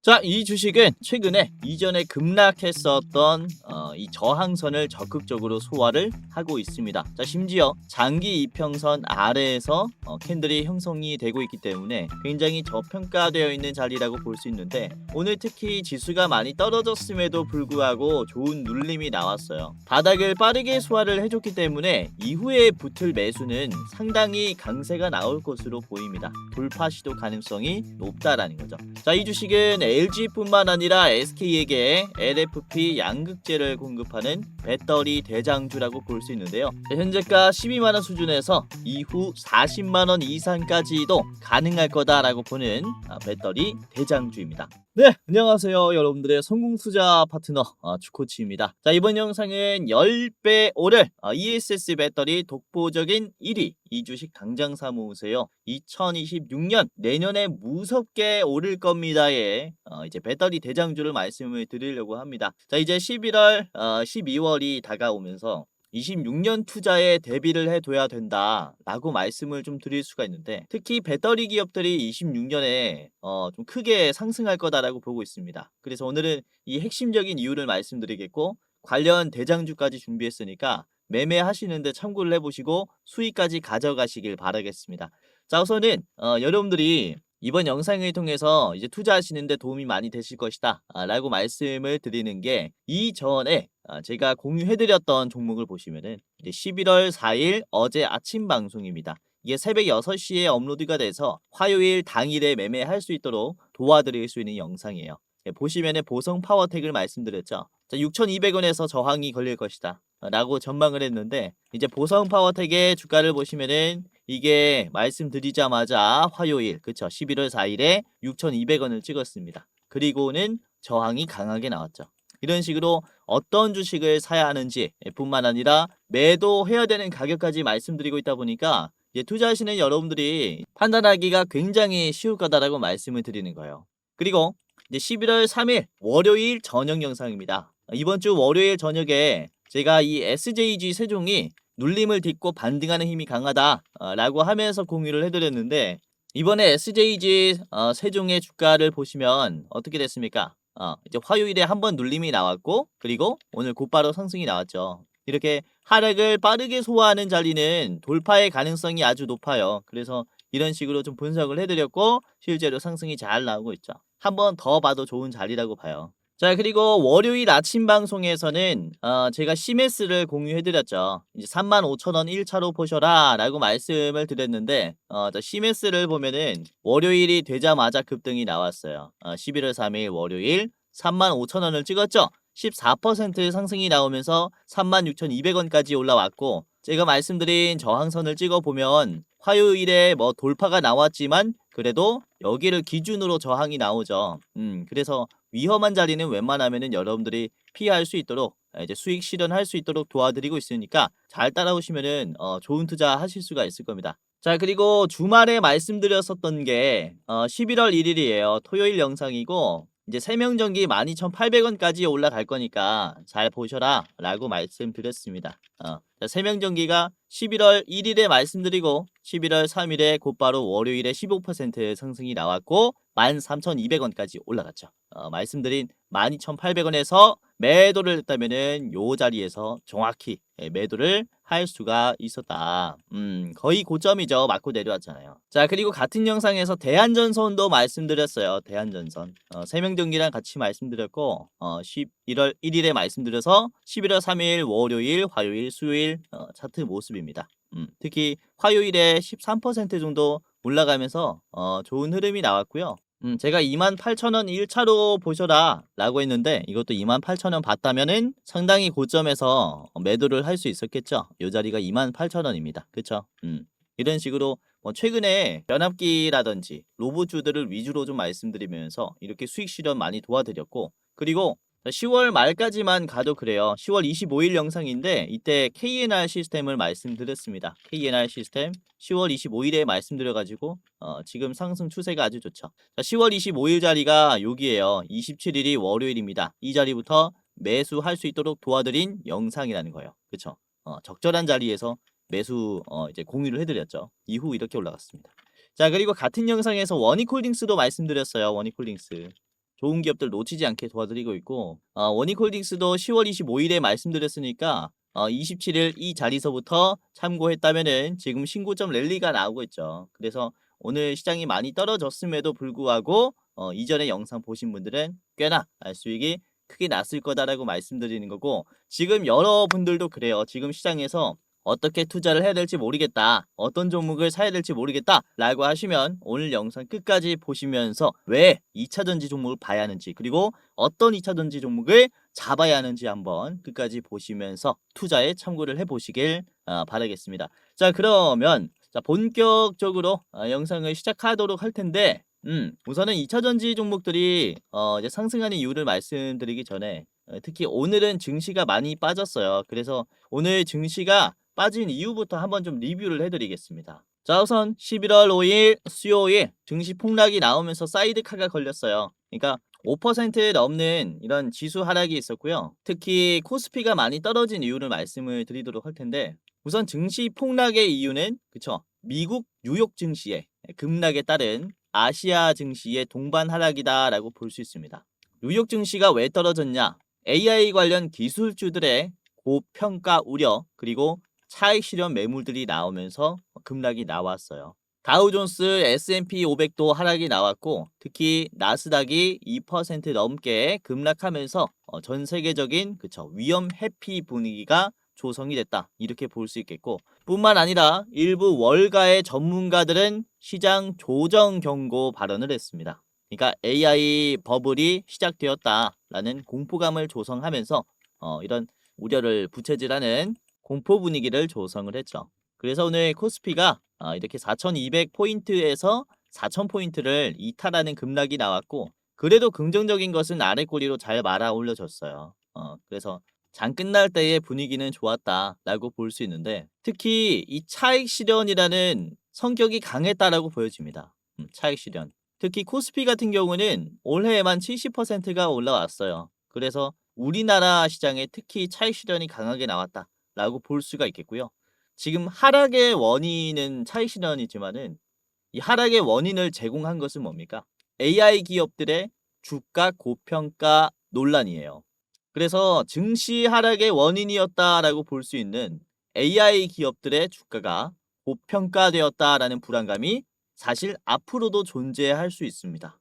자, 이 주식은 최근에 이전에 급락했었던 이 저항선을 적극적으로 소화를 하고 있습니다. 자, 심지어 장기 이평선 아래에서 캔들이 형성이 되고 있기 때문에 굉장히 저평가되어 있는 자리라고 볼 수 있는데, 오늘 특히 지수가 많이 떨어졌음에도 불구하고 좋은 눌림이 나왔어요. 바닥을 빠르게 소화를 해줬기 때문에 이후에 붙을 매수는 상당히 강세가 나올 것으로 보입니다. 돌파 시도 가능성이 높다라는 거죠. 자, 이 주식은 LG뿐만 아니라 SK에게 LFP 양극재를 공급하는 배터리 대장주라고 볼 수 있는데요. 현재가 12만원 수준에서 이후 40만원 이상까지도 가능할 거다라고 보는 배터리 대장주입니다. 네, 안녕하세요. 여러분들의 성공투자 파트너 주코치입니다. 자, 이번 영상은 10배 오를 ESS 배터리 독보적인 1위 이 주식 당장 사모으세요. 2026년 내년에 무섭게 오를 겁니다에 이제 배터리 대장주를 말씀을 드리려고 합니다. 자, 이제 11월 12월이 다가오면서 26년 투자에 대비를 해둬야 된다라고 말씀을 좀 드릴 수가 있는데, 특히 배터리 기업들이 26년에 좀 크게 상승할 거다라고 보고 있습니다. 그래서 오늘은 이 핵심적인 이유를 말씀드리겠고, 관련 대장주까지 준비했으니까 매매하시는데 참고를 해보시고 수익까지 가져가시길 바라겠습니다. 자, 우선은 여러분들이 이번 영상을 통해서 이제 투자하시는데 도움이 많이 되실 것이다 라고 말씀을 드리는 게, 이전에 제가 공유해드렸던 종목을 보시면은 이제 11월 4일 어제 아침 방송입니다. 이게 새벽 6시에 업로드가 돼서 화요일 당일에 매매할 수 있도록 도와드릴 수 있는 영상이에요. 보시면은 보성 파워텍을 말씀드렸죠. 6,200원에서 저항이 걸릴 것이다 라고 전망을 했는데, 이제 보성 파워텍의 주가를 보시면은 이게 말씀드리자마자 화요일, 그쵸, 11월 4일에 6,200원을 찍었습니다. 그리고는 저항이 강하게 나왔죠. 이런 식으로 어떤 주식을 사야 하는지 뿐만 아니라 매도해야 되는 가격까지 말씀드리고 있다 보니까 이제 투자하시는 여러분들이 판단하기가 굉장히 쉬울 거다라고 말씀을 드리는 거예요. 그리고 이제 11월 3일 월요일 저녁 영상입니다. 이번 주 월요일 저녁에 제가 이 SJG 세종이 눌림을 딛고 반등하는 힘이 강하다 라고 하면서 공유를 해드렸는데, 이번에 SJG 세종의 주가를 보시면 어떻게 됐습니까? 이제 화요일에 한번 눌림이 나왔고, 그리고 오늘 곧바로 상승이 나왔죠. 이렇게 하락을 빠르게 소화하는 자리는 돌파의 가능성이 아주 높아요. 그래서 이런 식으로 좀 분석을 해드렸고, 실제로 상승이 잘 나오고 있죠. 한번 더 봐도 좋은 자리라고 봐요. 자, 그리고 월요일 아침 방송에서는 제가 CMS를 공유해드렸죠. 이제 35,000원 1차로 보셔라 라고 말씀을 드렸는데, CMS를 보면은 월요일이 되자마자 급등이 나왔어요. 11월 3일 월요일 35,000원을 찍었죠. 14% 상승이 나오면서 36,200원까지 올라왔고, 제가 말씀드린 저항선을 찍어보면 화요일에 뭐 돌파가 나왔지만 그래도 여기를 기준으로 저항이 나오죠. 그래서 위험한 자리는 웬만하면은 여러분들이 피할 수 있도록 이제 수익 실현할 수 있도록 도와드리고 있으니까 잘 따라오시면은 좋은 투자 하실 수가 있을 겁니다. 자, 그리고 주말에 말씀드렸었던 게 11월 1일이에요. 토요일 영상이고, 이제 세명전기 12,800원까지 올라갈 거니까 잘 보셔라 라고 말씀드렸습니다. 세명전기가 11월 1일에 말씀드리고 11월 3일에 곧바로 월요일에 15% 상승이 나왔고 13,200원까지 올라갔죠. 말씀드린 12,800원에서 매도를 했다면은 요 자리에서 정확히 매도를 할 수가 있었다. 거의 고점이죠. 맞고 내려왔잖아요. 자, 그리고 같은 영상에서 대한전선도 말씀드렸어요. 대한전선. 세명전기랑 같이 말씀드렸고 11월 1일에 말씀드려서 11월 3일 월요일, 화요일, 수요일 차트 모습입니다. 특히 화요일에 13% 정도 올라가면서 좋은 흐름이 나왔고요. 제가 28,000원 1차로 보셔라 라고 했는데, 이것도 28,000원 봤다면은 상당히 고점에서 매도를 할 수 있었겠죠. 요 자리가 28,000원입니다. 그쵸? 이런 식으로 뭐 최근에 변압기라든지 로봇주들을 위주로 좀 말씀드리면서 이렇게 수익 실현 많이 도와드렸고, 그리고 10월 말까지만 가도 그래요. 10월 25일 영상인데 이때 KNR 시스템을 말씀드렸습니다. KNR 시스템 10월 25일에 말씀드려가지고 지금 상승 추세가 아주 좋죠. 자, 10월 25일 자리가 여기에요. 27일이 월요일입니다. 이 자리부터 매수할 수 있도록 도와드린 영상이라는 거예요. 그쵸? 적절한 자리에서 매수 이제 공유를 해드렸죠. 이후 이렇게 올라갔습니다. 자, 그리고 같은 영상에서 원익홀딩스도 말씀드렸어요. 원익홀딩스. 좋은 기업들 놓치지 않게 도와드리고 있고 원익홀딩스도 10월 25일에 말씀드렸으니까 27일 이 자리서부터 참고했다면은 지금 신고점 랠리가 나오고 있죠. 그래서 오늘 시장이 많이 떨어졌음에도 불구하고 이전에 영상 보신 분들은 꽤나 수익이 크게 났을 거다라고 말씀드리는 거고, 지금 여러분들도 그래요. 지금 시장에서 어떻게 투자를 해야 될지 모르겠다, 어떤 종목을 사야 될지 모르겠다 라고 하시면 오늘 영상 끝까지 보시면서 왜 2차전지 종목을 봐야 하는지, 그리고 어떤 2차전지 종목을 잡아야 하는지 한번 끝까지 보시면서 투자에 참고를 해보시길 바라겠습니다. 자, 그러면 본격적으로 영상을 시작하도록 할 텐데, 우선은 2차전지 종목들이 이제 상승하는 이유를 말씀드리기 전에 특히 오늘은 증시가 많이 빠졌어요. 그래서 오늘 증시가 빠진 이유부터 한번 좀 리뷰를 해드리겠습니다. 자, 우선 11월 5일 수요일 증시 폭락이 나오면서 사이드카가 걸렸어요. 그러니까 5% 넘는 이런 지수 하락이 있었고요. 특히 코스피가 많이 떨어진 이유를 말씀을 드리도록 할 텐데, 우선 증시 폭락의 이유는 그쵸, 미국 뉴욕 증시의 급락에 따른 아시아 증시의 동반 하락이다라고 볼 수 있습니다. 뉴욕 증시가 왜 떨어졌냐? AI 관련 기술주들의 고평가 우려, 그리고 차익 실현 매물들이 나오면서 급락이 나왔어요. 다우존스, S&P 500도 하락이 나왔고, 특히 나스닥이 2% 넘게 급락하면서 전 세계적인 위험 회피 분위기가 조성이 됐다, 이렇게 볼 수 있겠고, 뿐만 아니라 일부 월가의 전문가들은 시장 조정 경고 발언을 했습니다. 그러니까 AI 버블이 시작되었다라는 공포감을 조성하면서 이런 우려를 부채질하는 공포 분위기를 조성을 했죠. 그래서 오늘 코스피가 이렇게 4200포인트에서 4000포인트를 이탈하는 급락이 나왔고, 그래도 긍정적인 것은 아래 꼬리로 잘 말아 올려줬어요. 그래서 장 끝날 때의 분위기는 좋았다라고 볼 수 있는데, 특히 이 차익 실현이라는 성격이 강했다라고 보여집니다. 차익 실현. 특히 코스피 같은 경우는 올해에만 70%가 올라왔어요. 그래서 우리나라 시장에 특히 차익 실현이 강하게 나왔다라고 볼 수가 있겠고요. 지금 하락의 원인은 차익 실현이지만은 이 하락의 원인을 제공한 것은 뭡니까? AI 기업들의 주가 고평가 논란이에요. 그래서 증시 하락의 원인이었다라고 볼 수 있는 AI 기업들의 주가가 고평가되었다라는 불안감이 사실 앞으로도 존재할 수 있습니다.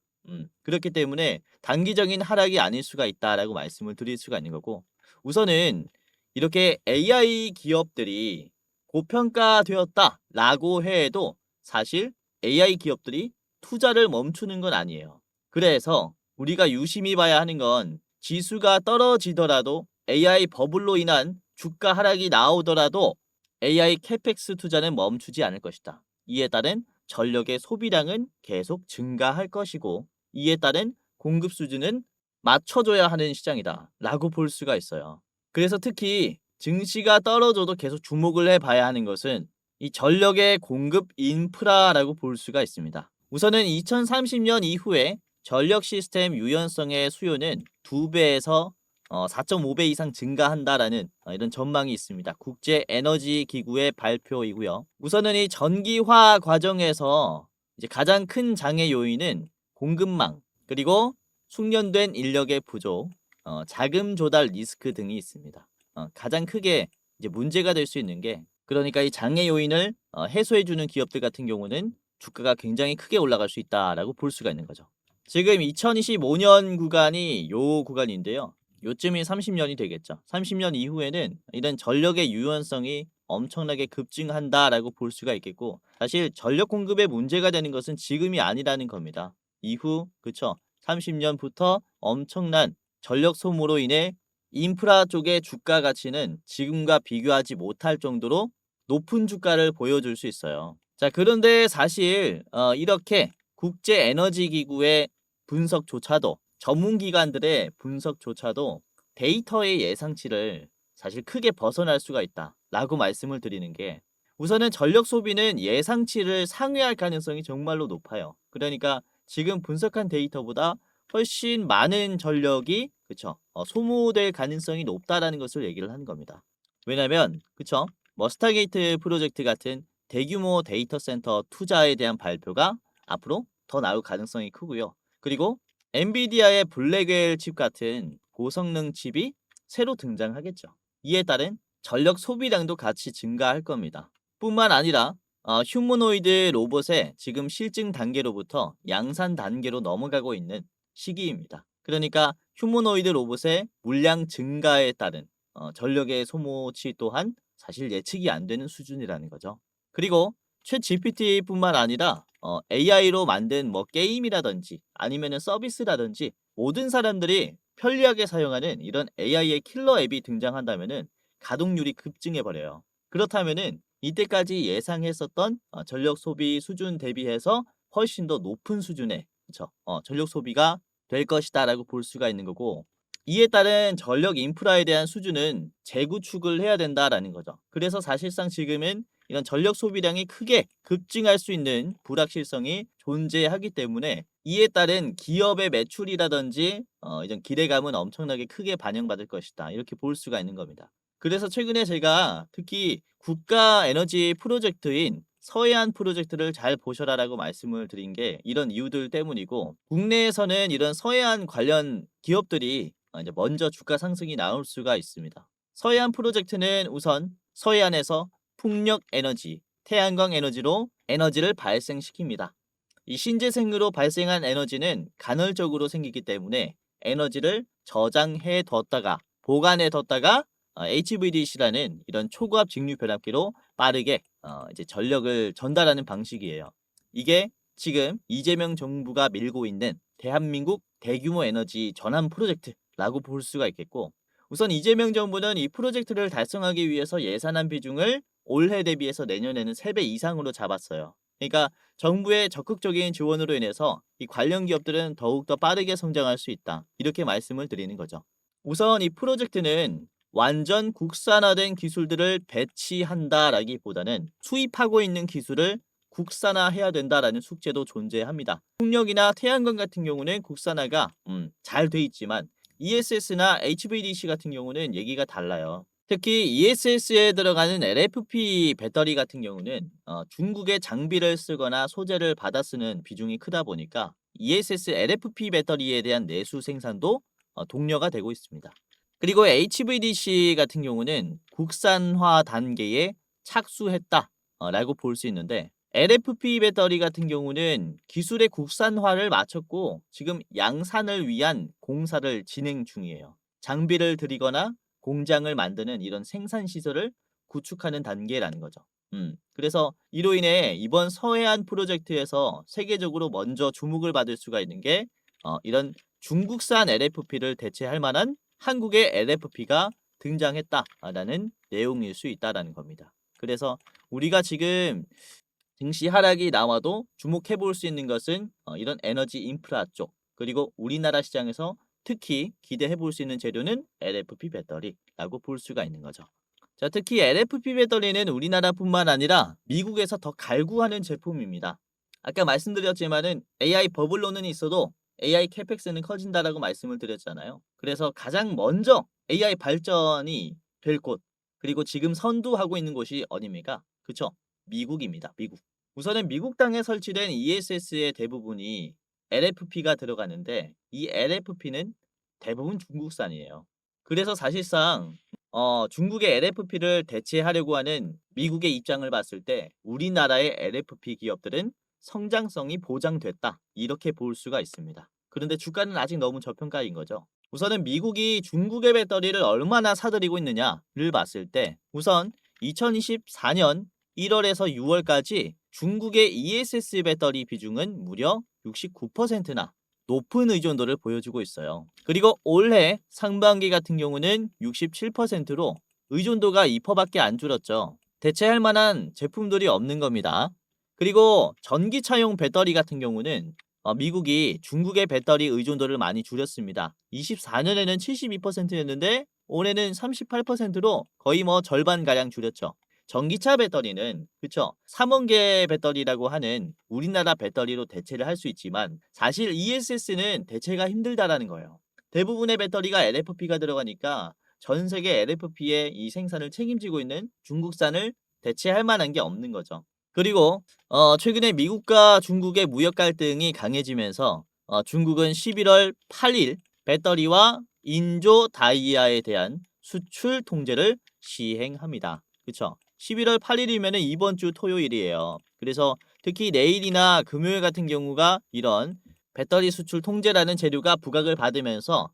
그렇기 때문에 단기적인 하락이 아닐 수가 있다라고 말씀을 드릴 수가 있는 거고, 우선은 이렇게 AI 기업들이 고평가되었다라고 해도 사실 AI 기업들이 투자를 멈추는 건 아니에요. 그래서 우리가 유심히 봐야 하는 건, 지수가 떨어지더라도 AI 버블로 인한 주가 하락이 나오더라도 AI 캐펙스 투자는 멈추지 않을 것이다. 이에 따른 전력의 소비량은 계속 증가할 것이고, 이에 따른 공급 수준은 맞춰줘야 하는 시장이다 라고 볼 수가 있어요. 그래서 특히 증시가 떨어져도 계속 주목을 해봐야 하는 것은 이 전력의 공급 인프라라고 볼 수가 있습니다. 우선은 2030년 이후에 전력 시스템 유연성의 수요는 2배에서 4.5배 이상 증가한다라는 이런 전망이 있습니다. 국제 에너지 기구의 발표이고요. 우선은 이 전기화 과정에서 이제 가장 큰 장애 요인은 공급망, 그리고 숙련된 인력의 부족, 자금 조달 리스크 등이 있습니다. 가장 크게 이제 문제가 될 수 있는 게, 그러니까 이 장애 요인을 해소해주는 기업들 같은 경우는 주가가 굉장히 크게 올라갈 수 있다라고 볼 수가 있는 거죠. 지금 2025년 구간이 요 구간인데요. 요쯤이 30년이 되겠죠. 30년 이후에는 이런 전력의 유연성이 엄청나게 급증한다라고 볼 수가 있겠고, 사실 전력 공급에 문제가 되는 것은 지금이 아니라는 겁니다. 이후, 그쵸, 30년부터 엄청난 전력 소모로 인해 인프라 쪽의 주가 가치는 지금과 비교하지 못할 정도로 높은 주가를 보여줄 수 있어요. 자, 그런데 사실 이렇게 국제 에너지 기구의 분석조차도, 전문기관들의 분석조차도 데이터의 예상치를 사실 크게 벗어날 수가 있다라고 말씀을 드리는 게, 우선은 전력 소비는 예상치를 상회할 가능성이 정말로 높아요. 그러니까 지금 분석한 데이터보다 훨씬 많은 전력이 소모될 가능성이 높다라는 것을 얘기를 하는 겁니다. 왜냐면 그쵸, 스타게이트 프로젝트 같은 대규모 데이터 센터 투자에 대한 발표가 앞으로 더 나올 가능성이 크고요. 그리고 엔비디아의 블랙웰 칩 같은 고성능 칩이 새로 등장하겠죠. 이에 따른 전력 소비량도 같이 증가할 겁니다. 뿐만 아니라 휴머노이드 로봇의 지금 실증 단계로부터 양산 단계로 넘어가고 있는 시기입니다. 그러니까 휴머노이드 로봇의 물량 증가에 따른 전력의 소모치 또한 사실 예측이 안 되는 수준이라는 거죠. 그리고 챗 GPT뿐만 아니라 AI로 만든 뭐 게임이라든지 아니면은 서비스라든지 모든 사람들이 편리하게 사용하는 이런 AI의 킬러 앱이 등장한다면은 가동률이 급증해 버려요. 그렇다면은 이때까지 예상했었던 전력 소비 수준 대비해서 훨씬 더 높은 수준의 그쵸? 전력 소비가 될 것이다라고 볼 수가 있는 거고 이에 따른 전력 인프라에 대한 수준은 재구축을 해야 된다라는 거죠. 그래서 사실상 지금은 이런 전력 소비량이 크게 급증할 수 있는 불확실성이 존재하기 때문에 이에 따른 기업의 매출이라든지 이런 기대감은 엄청나게 크게 반영받을 것이다. 이렇게 볼 수가 있는 겁니다. 그래서 최근에 제가 특히 국가 에너지 프로젝트인 서해안 프로젝트를 잘 보셔라라고 말씀을 드린 게 이런 이유들 때문이고 국내에서는 이런 서해안 관련 기업들이 이제 먼저 주가 상승이 나올 수가 있습니다. 서해안 프로젝트는 우선 서해안에서 풍력 에너지, 태양광 에너지로 에너지를 발생시킵니다. 이 신재생으로 발생한 에너지는 간헐적으로 생기기 때문에 에너지를 저장해 뒀다가 보관해 뒀다가 HVDC라는 이런 초고압 직류 변압기로 빠르게 이제 전력을 전달하는 방식이에요. 이게 지금 이재명 정부가 밀고 있는 대한민국 대규모 에너지 전환 프로젝트라고 볼 수가 있겠고 우선 이재명 정부는 이 프로젝트를 달성하기 위해서 예산안 비중을 올해 대비해서 내년에는 3배 이상으로 잡았어요. 그러니까 정부의 적극적인 지원으로 인해서 이 관련 기업들은 더욱더 빠르게 성장할 수 있다. 이렇게 말씀을 드리는 거죠. 우선 이 프로젝트는 완전 국산화된 기술들을 배치한다라기보다는 수입하고 있는 기술을 국산화해야 된다라는 숙제도 존재합니다. 풍력이나 태양광 같은 경우는 국산화가 잘 돼 있지만 ESS나 HVDC 같은 경우는 얘기가 달라요. 특히 ESS에 들어가는 LFP 배터리 같은 경우는 중국의 장비를 쓰거나 소재를 받아 쓰는 비중이 크다 보니까 ESS LFP 배터리에 대한 내수 생산도 독려가 되고 있습니다. 그리고 HVDC 같은 경우는 국산화 단계에 착수했다라고 볼 수 있는데 LFP 배터리 같은 경우는 기술의 국산화를 마쳤고 지금 양산을 위한 공사를 진행 중이에요. 장비를 들이거나 공장을 만드는 이런 생산 시설을 구축하는 단계라는 거죠. 그래서 이로 인해 이번 서해안 프로젝트에서 세계적으로 먼저 주목을 받을 수가 있는 게 이런 중국산 LFP를 대체할 만한 한국의 LFP가 등장했다라는 내용일 수 있다라는 겁니다. 그래서 우리가 지금 증시 하락이 나와도 주목해 볼 수 있는 것은 이런 에너지 인프라 쪽 그리고 우리나라 시장에서 특히 기대해 볼 수 있는 재료는 LFP 배터리라고 볼 수가 있는 거죠. 자, 특히 LFP 배터리는 우리나라뿐만 아니라 미국에서 더 갈구하는 제품입니다. 아까 말씀드렸지만은 AI 버블로는 있어도 AI 캐펙스는 커진다라고 말씀을 드렸잖아요. 그래서 가장 먼저 AI 발전이 될 곳, 그리고 지금 선두하고 있는 곳이 어디입니까? 그쵸? 미국입니다. 미국. 우선은 미국 땅에 설치된 ESS의 대부분이 LFP가 들어가는데 이 LFP는 대부분 중국산이에요. 그래서 사실상 중국의 LFP를 대체하려고 하는 미국의 입장을 봤을 때 우리나라의 LFP 기업들은 성장성이 보장됐다. 이렇게 볼 수가 있습니다. 그런데 주가는 아직 너무 저평가인 거죠. 우선은 미국이 중국의 배터리를 얼마나 사들이고 있느냐를 봤을 때 우선 2024년 1월에서 6월까지 중국의 ESS 배터리 비중은 무려 69%나 높은 의존도를 보여주고 있어요. 그리고 올해 상반기 같은 경우는 67%로 의존도가 2%밖에 안 줄었죠. 대체할 만한 제품들이 없는 겁니다. 그리고 전기차용 배터리 같은 경우는 미국이 중국의 배터리 의존도를 많이 줄였습니다. 24년에는 72%였는데 올해는 38%로 거의 뭐 절반가량 줄였죠. 전기차 배터리는 그쵸 3원계 배터리라고 하는 우리나라 배터리로 대체를 할 수 있지만 사실 ESS는 대체가 힘들다라는 거예요. 대부분의 배터리가 LFP가 들어가니까 전 세계 LFP의 이 생산을 책임지고 있는 중국산을 대체할 만한 게 없는 거죠. 그리고 최근에 미국과 중국의 무역 갈등이 강해지면서 중국은 11월 8일 배터리와 인조 다이아에 대한 수출 통제를 시행합니다. 그쵸? 11월 8일이면 이번 주 토요일이에요. 그래서 특히 내일이나 금요일 같은 경우가 이런 배터리 수출 통제라는 재료가 부각을 받으면서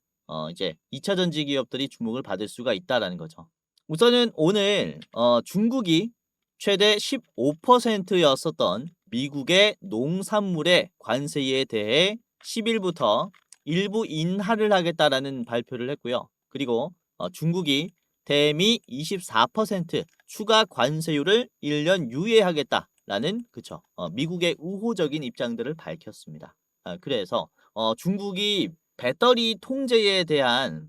이제 2차 전지 기업들이 주목을 받을 수가 있다라는 거죠. 우선은 오늘 중국이 최대 15%였었던 미국의 농산물의 관세에 대해 10일부터 일부 인하를 하겠다라는 발표를 했고요. 그리고 중국이 대미 24% 추가 관세율을 1년 유예하겠다라는 그쵸 미국의 우호적인 입장들을 밝혔습니다. 그래서 중국이 배터리 통제에 대한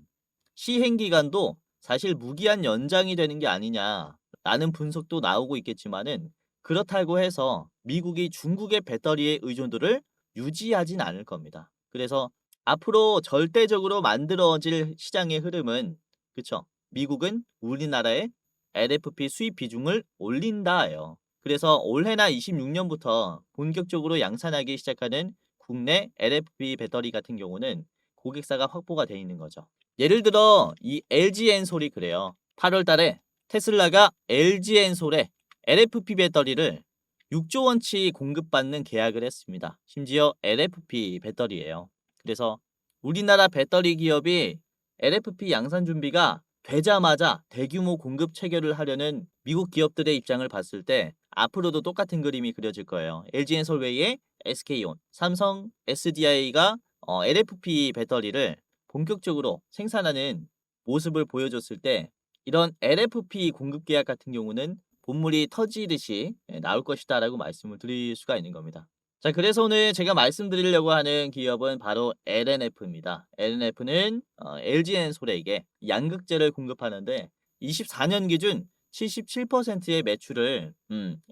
시행 기간도 사실 무기한 연장이 되는 게 아니냐라는 분석도 나오고 있겠지만은 그렇다고 해서 미국이 중국의 배터리의 의존도를 유지하진 않을 겁니다. 그래서 앞으로 절대적으로 만들어질 시장의 흐름은 그쵸? 미국은 우리나라의 LFP 수입 비중을 올린다예요. 그래서 올해나 26년부터 본격적으로 양산하기 시작하는 국내 LFP 배터리 같은 경우는 고객사가 확보가 돼 있는 거죠. 예를 들어 이 LG엔솔이 그래요. 8월 달에 테슬라가 LG엔솔에 LFP 배터리를 6조 원치 공급받는 계약을 했습니다. 심지어 LFP 배터리예요. 그래서 우리나라 배터리 기업이 LFP 양산 준비가 되자마자 대규모 공급 체결을 하려는 미국 기업들의 입장을 봤을 때 앞으로도 똑같은 그림이 그려질 거예요. LG엔솔 외에 SK온, 삼성, SDI가 LFP 배터리를 본격적으로 생산하는 모습을 보여줬을 때 이런 LFP 공급 계약 같은 경우는 본물이 터지듯이 나올 것이다 라고 말씀을 드릴 수가 있는 겁니다. 자, 그래서 오늘 제가 말씀드리려고 하는 기업은 바로 LNF입니다. LNF는 LG엔솔에게 양극재를 공급하는데 24년 기준 77%의 매출을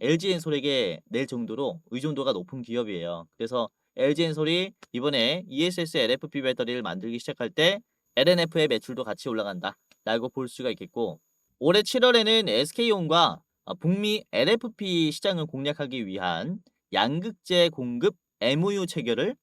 LG엔솔에게 낼 정도로 의존도가 높은 기업이에요. 그래서 LG엔솔이 이번에 ESS LFP 배터리를 만들기 시작할 때 LNF의 매출도 같이 올라간다 라고 볼 수가 있겠고, 올해 7월에는 SK온과 북미 LFP 시장을 공략하기 위한 양극재 공급 MOU 체결을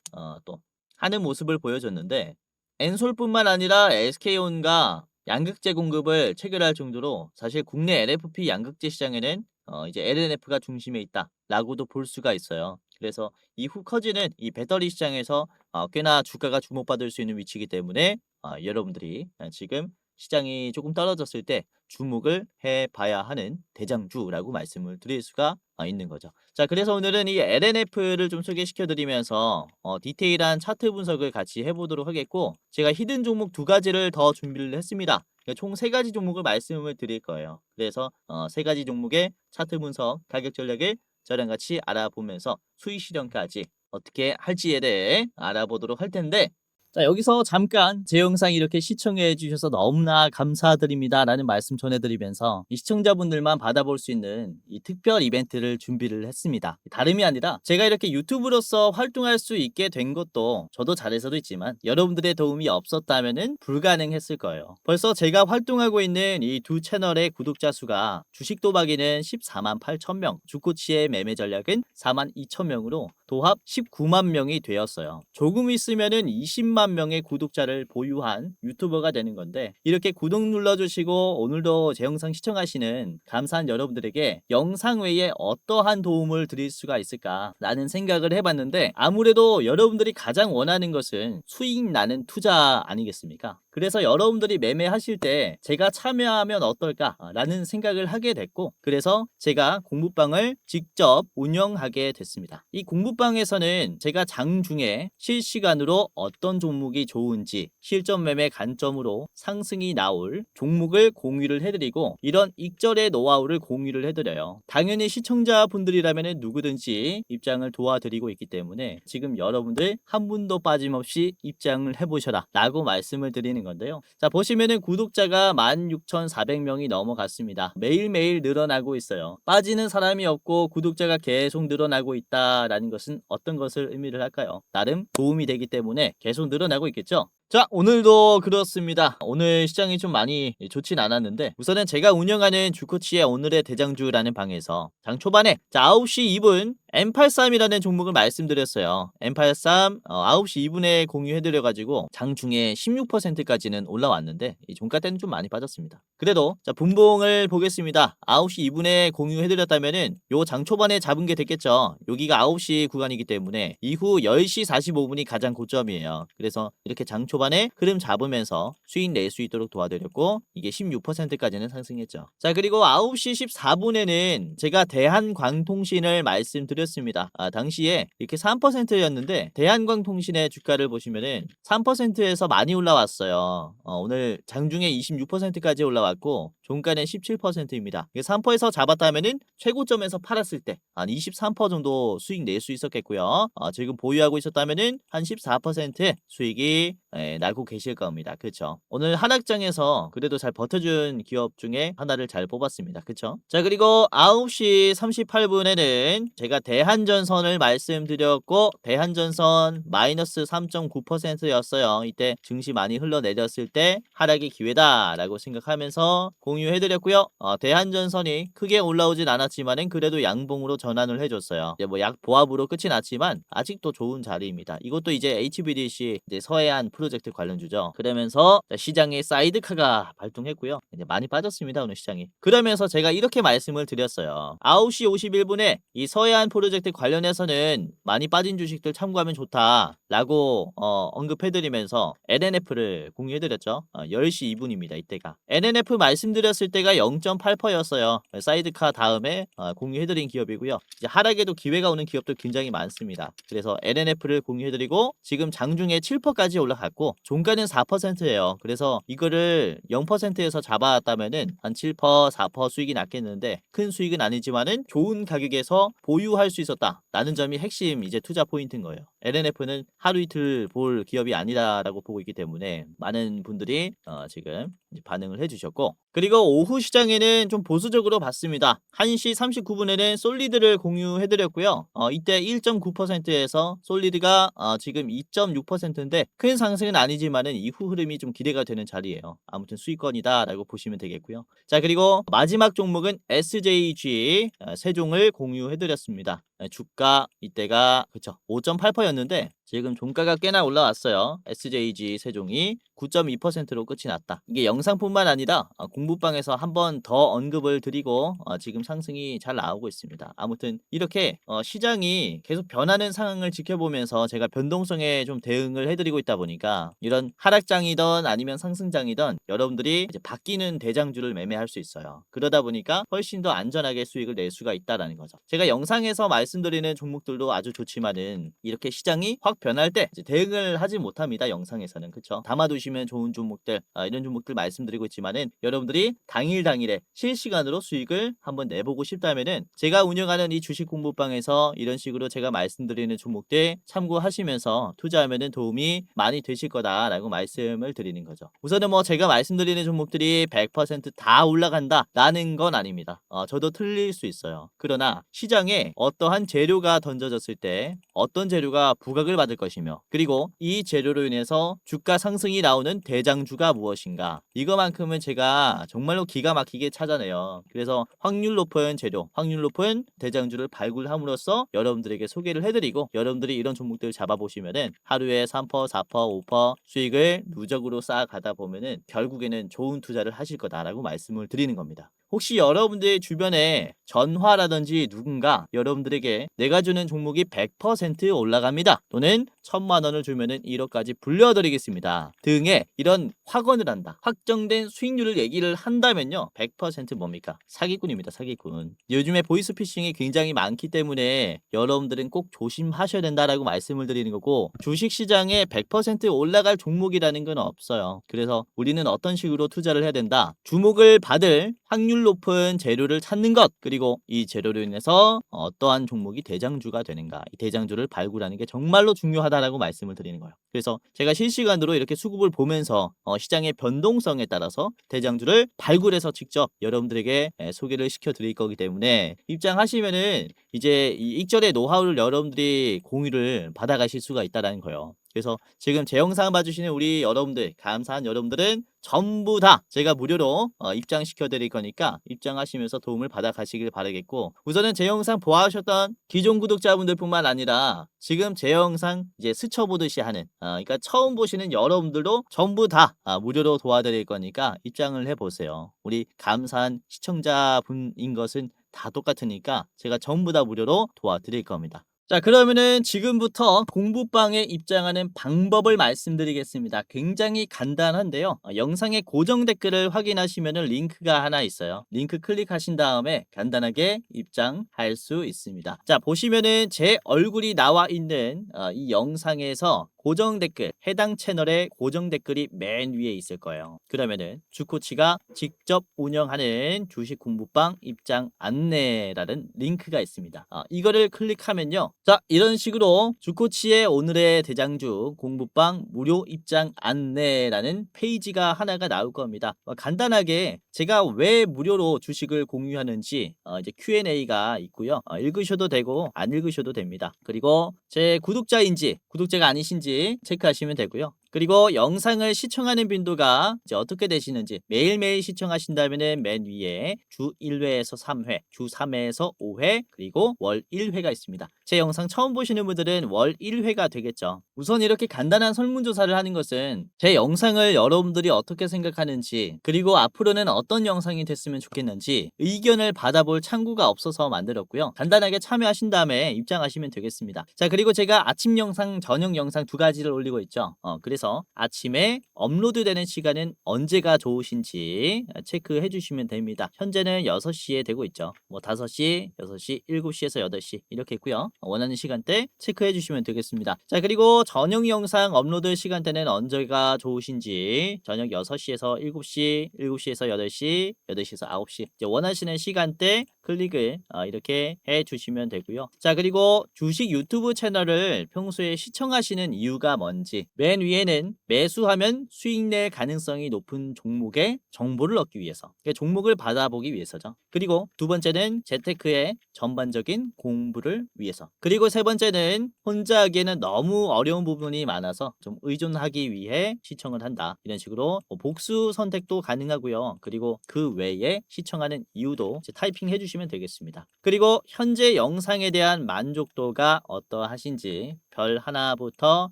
또 하는 모습을 보여줬는데, 엔솔뿐만 아니라 SK온과 양극재 공급을 체결할 정도로 사실 국내 LFP 양극재 시장에는 이제 LNF가 중심에 있다라고도 볼 수가 있어요. 그래서 이후 커지는 이 배터리 시장에서 꽤나 주가가 주목받을 수 있는 위치이기 때문에 여러분들이 지금 시장이 조금 떨어졌을 때 주목을 해봐야 하는 대장주라고 말씀을 드릴 수가 있는 거죠. 자, 그래서 오늘은 이 LNF를 좀 소개시켜드리면서 디테일한 차트 분석을 같이 해보도록 하겠고, 제가 히든 종목 2가지를 더 준비를 했습니다. 그러니까 총 3가지 종목을 말씀을 드릴 거예요. 그래서 3가지 종목의 차트 분석, 가격 전략을 저랑 같이 알아보면서 수익 실현까지 어떻게 할지에 대해 알아보도록 할 텐데, 자, 여기서 잠깐 제 영상 이렇게 시청해 주셔서 너무나 감사드립니다 라는 말씀 전해드리면서 이 시청자분들만 받아볼 수 있는 이 특별 이벤트를 준비를 했습니다. 다름이 아니라 제가 이렇게 유튜브로서 활동할 수 있게 된 것도 저도 잘해서도 있지만 여러분들의 도움이 없었다면 불가능했을 거예요. 벌써 제가 활동하고 있는 이 두 채널의 구독자 수가 주식 도박이는 14만 8천 명, 주코치의 매매 전략은 4만 2천 명으로 도합 19만 명이 되었어요. 조금 있으면은 20만 명의 구독자를 보유한 유튜버가 되는 건데, 이렇게 구독 눌러주시고 오늘도 제 영상 시청하시는 감사한 여러분들에게 영상 외에 어떠한 도움을 드릴 수가 있을까라는 생각을 해봤는데, 아무래도 여러분들이 가장 원하는 것은 수익 나는 투자 아니겠습니까? 그래서 여러분들이 매매하실 때 제가 참여하면 어떨까라는 생각을 하게 됐고, 그래서 제가 공부방을 직접 운영하게 됐습니다. 이 공부방에서는 제가 장중에 실시간으로 어떤 종목이 좋은지 실전 매매 관점으로 상승이 나올 종목을 공유를 해드리고, 이런 익절의 노하우를 공유를 해드려요. 당연히 시청자분들이라면 누구든지 입장을 도와드리고 있기 때문에 지금 여러분들 한 분도 빠짐없이 입장을 해보셔라 라고 말씀을 드리는 건데요. 자, 보시면은 구독자가 16,400명이 넘어갔습니다. 매일매일 늘어나고 있어요. 빠지는 사람이 없고 구독자가 계속 늘어나고 있다라는 것은 어떤 것을 의미를 할까요? 나름 도움이 되기 때문에 계속 늘어나고 있겠죠? 자, 오늘도 그렇습니다. 오늘 시장이 좀 많이 좋진 않았는데 우선은 제가 운영하는 주코치의 오늘의 대장주라는 방에서 장 초반에 자 9시 2분 M83이라는 종목을 말씀드렸어요. M83 9시 2분에 공유해드려가지고 장중에 16%까지는 올라왔는데 이 종가 때는 좀 많이 빠졌습니다. 그래도 자 분봉을 보겠습니다. 9시 2분에 공유해드렸다면은 요 장 초반에 잡은 게 됐겠죠. 여기가 9시 구간이기 때문에 이후 10시 45분이 가장 고점이에요. 그래서 이렇게 장 초반에 흐름 잡으면서 수익 낼 수 있도록 도와드렸고 이게 16%까지는 상승했죠. 자 그리고 9시 14분에는 제가 대한광통신을 말씀드렸습니다. 당시에 이렇게 3%였는데 대한광통신의 주가를 보시면은 3%에서 많이 올라왔어요. 오늘 장중에 26%까지 올라왔고 종가는 17%입니다. 3%에서 잡았다면은 최고점에서 팔았을 때 한 23% 정도 수익 낼 수 있었겠고요. 지금 보유하고 있었다면은 한 14% 수익이 나고 계실 겁니다. 그렇죠? 오늘 하락장에서 그래도 잘 버텨준 기업 중에 하나를 잘 뽑았습니다. 그렇죠? 자 그리고 9시 38분에는 제가 대한전선을 말씀드렸고 대한전선 마이너스 3.9%였어요. 이때 증시 많이 흘러내렸을 때 하락의 기회다라고 생각하면서 공유해드렸고요. 대한전선이 크게 올라오진 않았지만은 그래도 양봉으로 전환을 해줬어요. 이제 뭐 약 보합으로 끝이 났지만 아직도 좋은 자리입니다. 이것도 이제 HBDC 이제 서해안 프로젝트 관련주죠. 그러면서 시장에 사이드카가 발동했고요. 이제 많이 빠졌습니다. 오늘 시장이. 그러면서 제가 이렇게 말씀을 드렸어요. 9시 51분에 이 서해안 프로젝트 관련해서는 많이 빠진 주식들 참고하면 좋다라고 언급해드리면서 LNF를 공유해드렸죠. 10시 2분입니다. 이때가. LNF 말씀드렸을 때가 0.8%였어요. 사이드카 다음에 공유해드린 기업이고요. 이제 하락에도 기회가 오는 기업도 굉장히 많습니다. 그래서 LNF를 공유해드리고 지금 장중에 7%까지 올라갔고 종가는 4%예요. 그래서 이거를 0%에서 잡았다면은 한 7%, 4% 수익이 났겠는데 큰 수익은 아니지만은 좋은 가격에서 보유할 수 있었다. 라는 점이 핵심 이제 투자 포인트인 거예요. LNF는 하루 이틀 볼 기업이 아니다라고 보고 있기 때문에 많은 분들이 지금 반응을 해주셨고 그리고 오후 시장에는 좀 보수적으로 봤습니다. 1시 39분에는 솔리드를 공유해드렸고요. 이때 1.9%에서 솔리드가 지금 2.6%인데 큰 상승은 아니지만은 이후 흐름이 좀 기대가 되는 자리예요. 아무튼 수익권이다 라고 보시면 되겠고요. 자 그리고 마지막 종목은 SJG 세종을 공유해드렸습니다. 주가 이때가 그쵸 5.8%였는데 지금 종가가 꽤나 올라왔어요. SJG 세종이 9.2%로 끝이 났다. 이게 영상뿐만 아니라 공부방에서 한 번 더 언급을 드리고 지금 상승이 잘 나오고 있습니다. 아무튼 이렇게 시장이 계속 변하는 상황을 지켜보면서 제가 변동성에 좀 대응을 해드리고 있다 보니까 이런 하락장이든 아니면 상승장이든 여러분들이 이제 바뀌는 대장주를 매매할 수 있어요. 그러다 보니까 훨씬 더 안전하게 수익을 낼 수가 있다라는 거죠. 제가 영상에서 말씀드리는 종목들도 아주 좋지만은 이렇게 시장이 확 변할 때 이제 대응을 하지 못합니다. 영상에서는 그쵸? 담아두시면 좋은 종목들 이런 종목들 말씀드리고 있지만은 여러분들이 당일에 실시간으로 수익을 한번 내보고 싶다면은 제가 운영하는 이 주식 공부방에서 이런 식으로 제가 말씀드리는 종목들 참고하시면서 투자하면은 도움이 많이 되실 거다라고 말씀을 드리는 거죠. 우선은 뭐 제가 말씀드리는 종목들이 100%다 올라간다라는 건 아닙니다. 저도 틀릴 수 있어요. 그러나 시장에 어떠한 재료가 던져졌을 때 어떤 재료가 부각을 받을 것이며 그리고 이 재료로 인해서 주가 상승이 나오는 대장주가 무엇인가 이거만큼은 제가 정말로 기가 막히게 찾아내요. 그래서 확률 높은 재료, 확률 높은 대장주를 발굴함으로써 여러분들에게 소개를 해드리고 여러분들이 이런 종목들을 잡아보시면은 하루에 3%, 4%, 5% 수익을 누적으로 쌓아가다 보면은 결국에는 좋은 투자를 하실 거다라고 말씀을 드리는 겁니다. 혹시 여러분들 주변에 전화라든지 누군가 여러분들에게 내가 주는 종목이 100% 올라갑니다. 또는 1000만 원을 주면은 1억까지 불려드리겠습니다. 등의 이런 확언을 한다. 확정된 수익률을 얘기를 한다면요. 100% 뭡니까? 사기꾼입니다. 사기꾼. 요즘에 보이스피싱이 굉장히 많기 때문에 여러분들은 꼭 조심하셔야 된다라고 말씀을 드리는 거고 주식시장에 100% 올라갈 종목이라는 건 없어요. 그래서 우리는 어떤 식으로 투자를 해야 된다. 주목을 받을 확률 높은 재료를 찾는 것 그리고 이 재료로 인해서 어떠한 종목이 대장주가 되는가 이 대장주를 발굴하는 게 정말로 중요하다라고 말씀을 드리는 거예요. 그래서 제가 실시간으로 이렇게 수급을 보면서 시장의 변동성에 따라서 대장주를 발굴해서 직접 여러분들에게 소개를 시켜 드릴 거기 때문에 입장하시면은 이제 이 익절의 노하우를 여러분들이 공유를 받아가실 수가 있다라는 거예요. 그래서 지금 제 영상 봐주시는 우리 여러분들, 감사한 여러분들은 전부 다 제가 무료로 입장시켜 드릴 거니까 입장하시면서 도움을 받아 가시길 바라겠고, 우선은 제 영상 보아하셨던 기존 구독자분들뿐만 아니라 지금 제 영상 이제 스쳐보듯이 하는 그러니까 처음 보시는 여러분들도 전부 다 무료로 도와드릴 거니까 입장을 해보세요. 우리 감사한 시청자분인 것은 다 똑같으니까 제가 전부 다 무료로 도와드릴 겁니다. 자, 그러면은 지금부터 공부방에 입장하는 방법을 말씀드리겠습니다. 굉장히 간단한데요. 영상의 고정 댓글을 확인하시면은 링크가 하나 있어요. 링크 클릭하신 다음에 간단하게 입장할 수 있습니다. 자, 보시면은 제 얼굴이 나와 있는 이 영상에서 고정 댓글, 해당 채널의 고정 댓글이 맨 위에 있을 거예요. 그러면은 주코치가 직접 운영하는 주식 공부방 입장 안내라는 링크가 있습니다. 이거를 클릭하면요. 자, 이런 식으로 주코치의 오늘의 대장주 공부방 무료 입장 안내라는 페이지가 하나가 나올 겁니다. 간단하게 제가 왜 무료로 주식을 공유하는지 이제 Q&A가 있고요. 읽으셔도 되고 안 읽으셔도 됩니다. 그리고 제 구독자인지 구독자가 아니신지 체크하시면 되고요. 그리고 영상을 시청하는 빈도가 이제 어떻게 되시는지 매일매일 시청하신다면은 맨 위에 주 1회에서 3회, 주 3회에서 5회, 그리고 월 1회가 있습니다. 제 영상 처음 보시는 분들은 월 1회가 되겠죠. 우선 이렇게 간단한 설문조사를 하는 것은 제 영상을 여러분들이 어떻게 생각하는지, 그리고 앞으로는 어떤 영상이 됐으면 좋겠는지 의견을 받아볼 창구가 없어서 만들었고요. 간단하게 참여하신 다음에 입장하시면 되겠습니다. 자, 그리고 제가 아침 영상, 저녁 영상 두 가지를 올리고 있죠. 그래서 아침에 업로드되는 시간은 언제가 좋으신지 체크해 주시면 됩니다. 현재는 6시에 되고 있죠. 뭐 5시, 6시, 7시에서 8시 이렇게 있고요. 원하는 시간대 체크해 주시면 되겠습니다. 자, 그리고 저녁 영상 업로드 시간대는 언제가 좋으신지 저녁 6시에서 7시, 7시에서 8시, 8시에서 9시 이제 원하시는 시간대 클릭을 이렇게 해 주시면 되고요. 자, 그리고 주식 유튜브 채널을 평소에 시청하시는 이유가 뭔지 맨 위에는 매수하면 수익 낼 가능성이 높은 종목의 정보를 얻기 위해서, 종목을 받아보기 위해서죠. 그리고 두 번째는 재테크의 전반적인 공부를 위해서, 그리고 세 번째는 혼자 하기에는 너무 어려운 부분이 많아서 좀 의존하기 위해 시청을 한다, 이런 식으로 복수 선택도 가능하고요. 그리고 그 외에 시청하는 이유도 이제 타이핑 해주시면 되겠습니다. 그리고 현재 영상에 대한 만족도가 어떠하신지 별 하나부터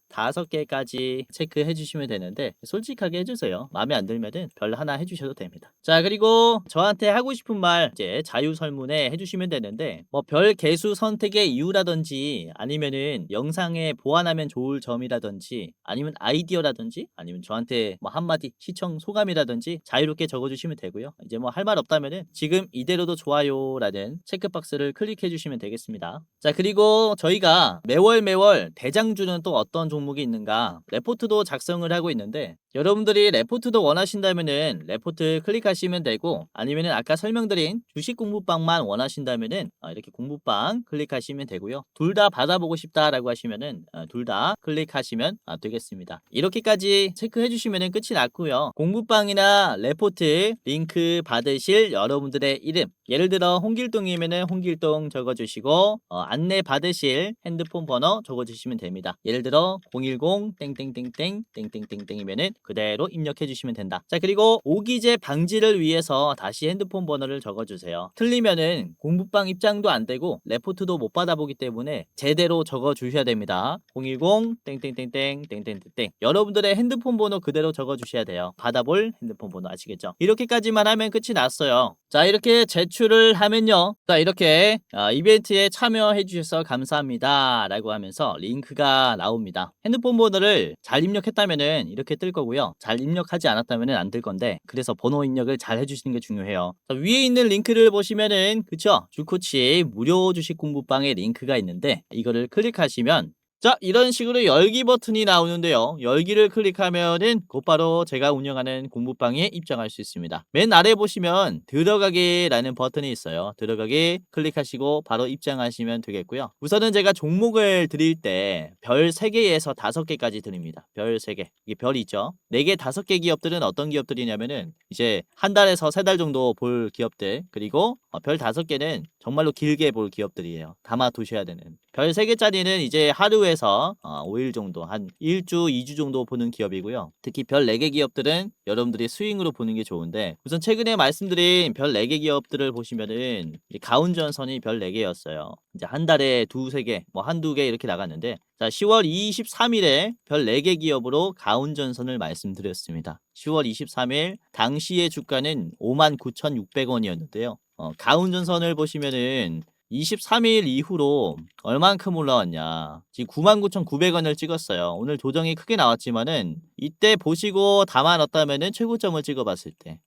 5개까지 체크해 주시면 되는데 솔직하게 해주세요. 마음에 안 들면은 별 하나 해주셔도 됩니다. 자, 그리고 저한테 하고 싶은 말 이제 자유 설문에 해주시면 되는데 뭐 별 개수 선택의 이유라든지 아니면은 영상에 보완하면 좋을 점이라든지 아니면 아이디어라든지 아니면 저한테 뭐 한마디 시청 소감이라든지 자유롭게 적어주시면 되고요. 이제 뭐 할 말 없다면은 지금 이대로도 좋아요라는 체크박스를 클릭해 주시면 되겠습니다. 자, 그리고 저희가 매월 대장주는 또 어떤 종목이 있는가 레포트도 작성을 하고 있는데 여러분들이 레포트도 원하신다면은 레포트 클릭하시면 되고 아니면은 아까 설명드린 주식 공부방만 원하신다면은 이렇게 공부방 클릭하시면 되고요. 둘 다 받아보고 싶다라고 하시면은 둘 다 클릭하시면 되겠습니다. 이렇게까지 체크해 주시면은 끝이 났고요. 공부방이나 레포트 링크 받으실 여러분들의 이름, 예를 들어 홍길동이면은 홍길동 적어주시고 안내 받으실 핸드폰 번호 적어주시면 됩니다. 예를 들어 010 땡땡땡땡 땡땡땡땡이면은 그대로 입력해 주시면 된다. 자, 그리고 오기재 방지를 위해서 다시 핸드폰 번호를 적어주세요. 틀리면은 공부방 입장도 안 되고 레포트도 못 받아보기 때문에 제대로 적어주셔야 됩니다. 010 땡땡땡땡 땡땡땡땡 여러분들의 핸드폰 번호 그대로 적어주셔야 돼요. 받아볼 핸드폰 번호 아시겠죠? 이렇게까지만 하면 끝이 났어요. 자, 이렇게 제출을 하면요. 자, 이렇게 이벤트에 참여해 주셔서 감사합니다 라고 하면서 링크가 나옵니다. 핸드폰 번호를 잘 입력했다면은 이렇게 뜰 거고요. 잘 입력하지 않았다면은 안 뜰 건데 그래서 번호 입력을 잘 해주시는 게 중요해요. 자, 위에 있는 링크를 보시면은 그쵸? 주코치 무료 주식 공부방의 링크가 있는데 이거를 클릭하시면 자, 이런 식으로 열기 버튼이 나오는데요. 열기를 클릭하면은 곧바로 제가 운영하는 공부방에 입장할 수 있습니다. 맨 아래 보시면 들어가기라는 버튼이 있어요. 들어가기 클릭하시고 바로 입장하시면 되겠고요. 우선은 제가 종목을 드릴 때 별 3개에서 5개까지 드립니다. 별 3개. 이게 별이 있죠. 4개, 5개 기업들은 어떤 기업들이냐면은 이제 한 달에서 3달 정도 볼 기업들, 그리고 별 5개는 정말로 길게 볼 기업들이에요. 담아두셔야 되는. 별 3개짜리는 이제 하루에서 5일 정도, 한 1주, 2주 정도 보는 기업이고요. 특히 별 4개 기업들은 여러분들이 스윙으로 보는 게 좋은데, 우선 최근에 말씀드린 별 4개 기업들을 보시면은 가운전선이 별 4개였어요. 이제 한 달에 2-3개, 뭐 한두 개 이렇게 나갔는데, 자, 10월 23일에 별 4개 기업으로 가운전선을 말씀드렸습니다. 10월 23일 당시의 주가는 59,600원이었는데요. 가운전선을 보시면은 23일 이후로 얼만큼 올라왔냐. 지금 99,900원을 찍었어요. 오늘 조정이 크게 나왔지만은 이때 보시고 담아 넣었다면은 최고점을 찍어봤을 때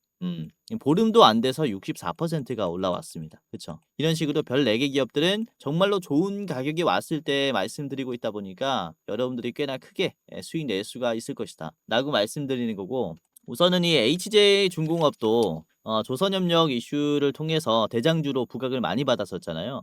보름도 안 돼서 64%가 올라왔습니다. 그쵸? 이런 식으로 별 4개 기업들은 정말로 좋은 가격이 왔을 때 말씀드리고 있다 보니까 여러분들이 꽤나 크게 수익 낼 수가 있을 것이다 라고 말씀드리는 거고, 우선은 이 HJ중공업도 조선협력 이슈를 통해서 대장주로 부각을 많이 받았었잖아요.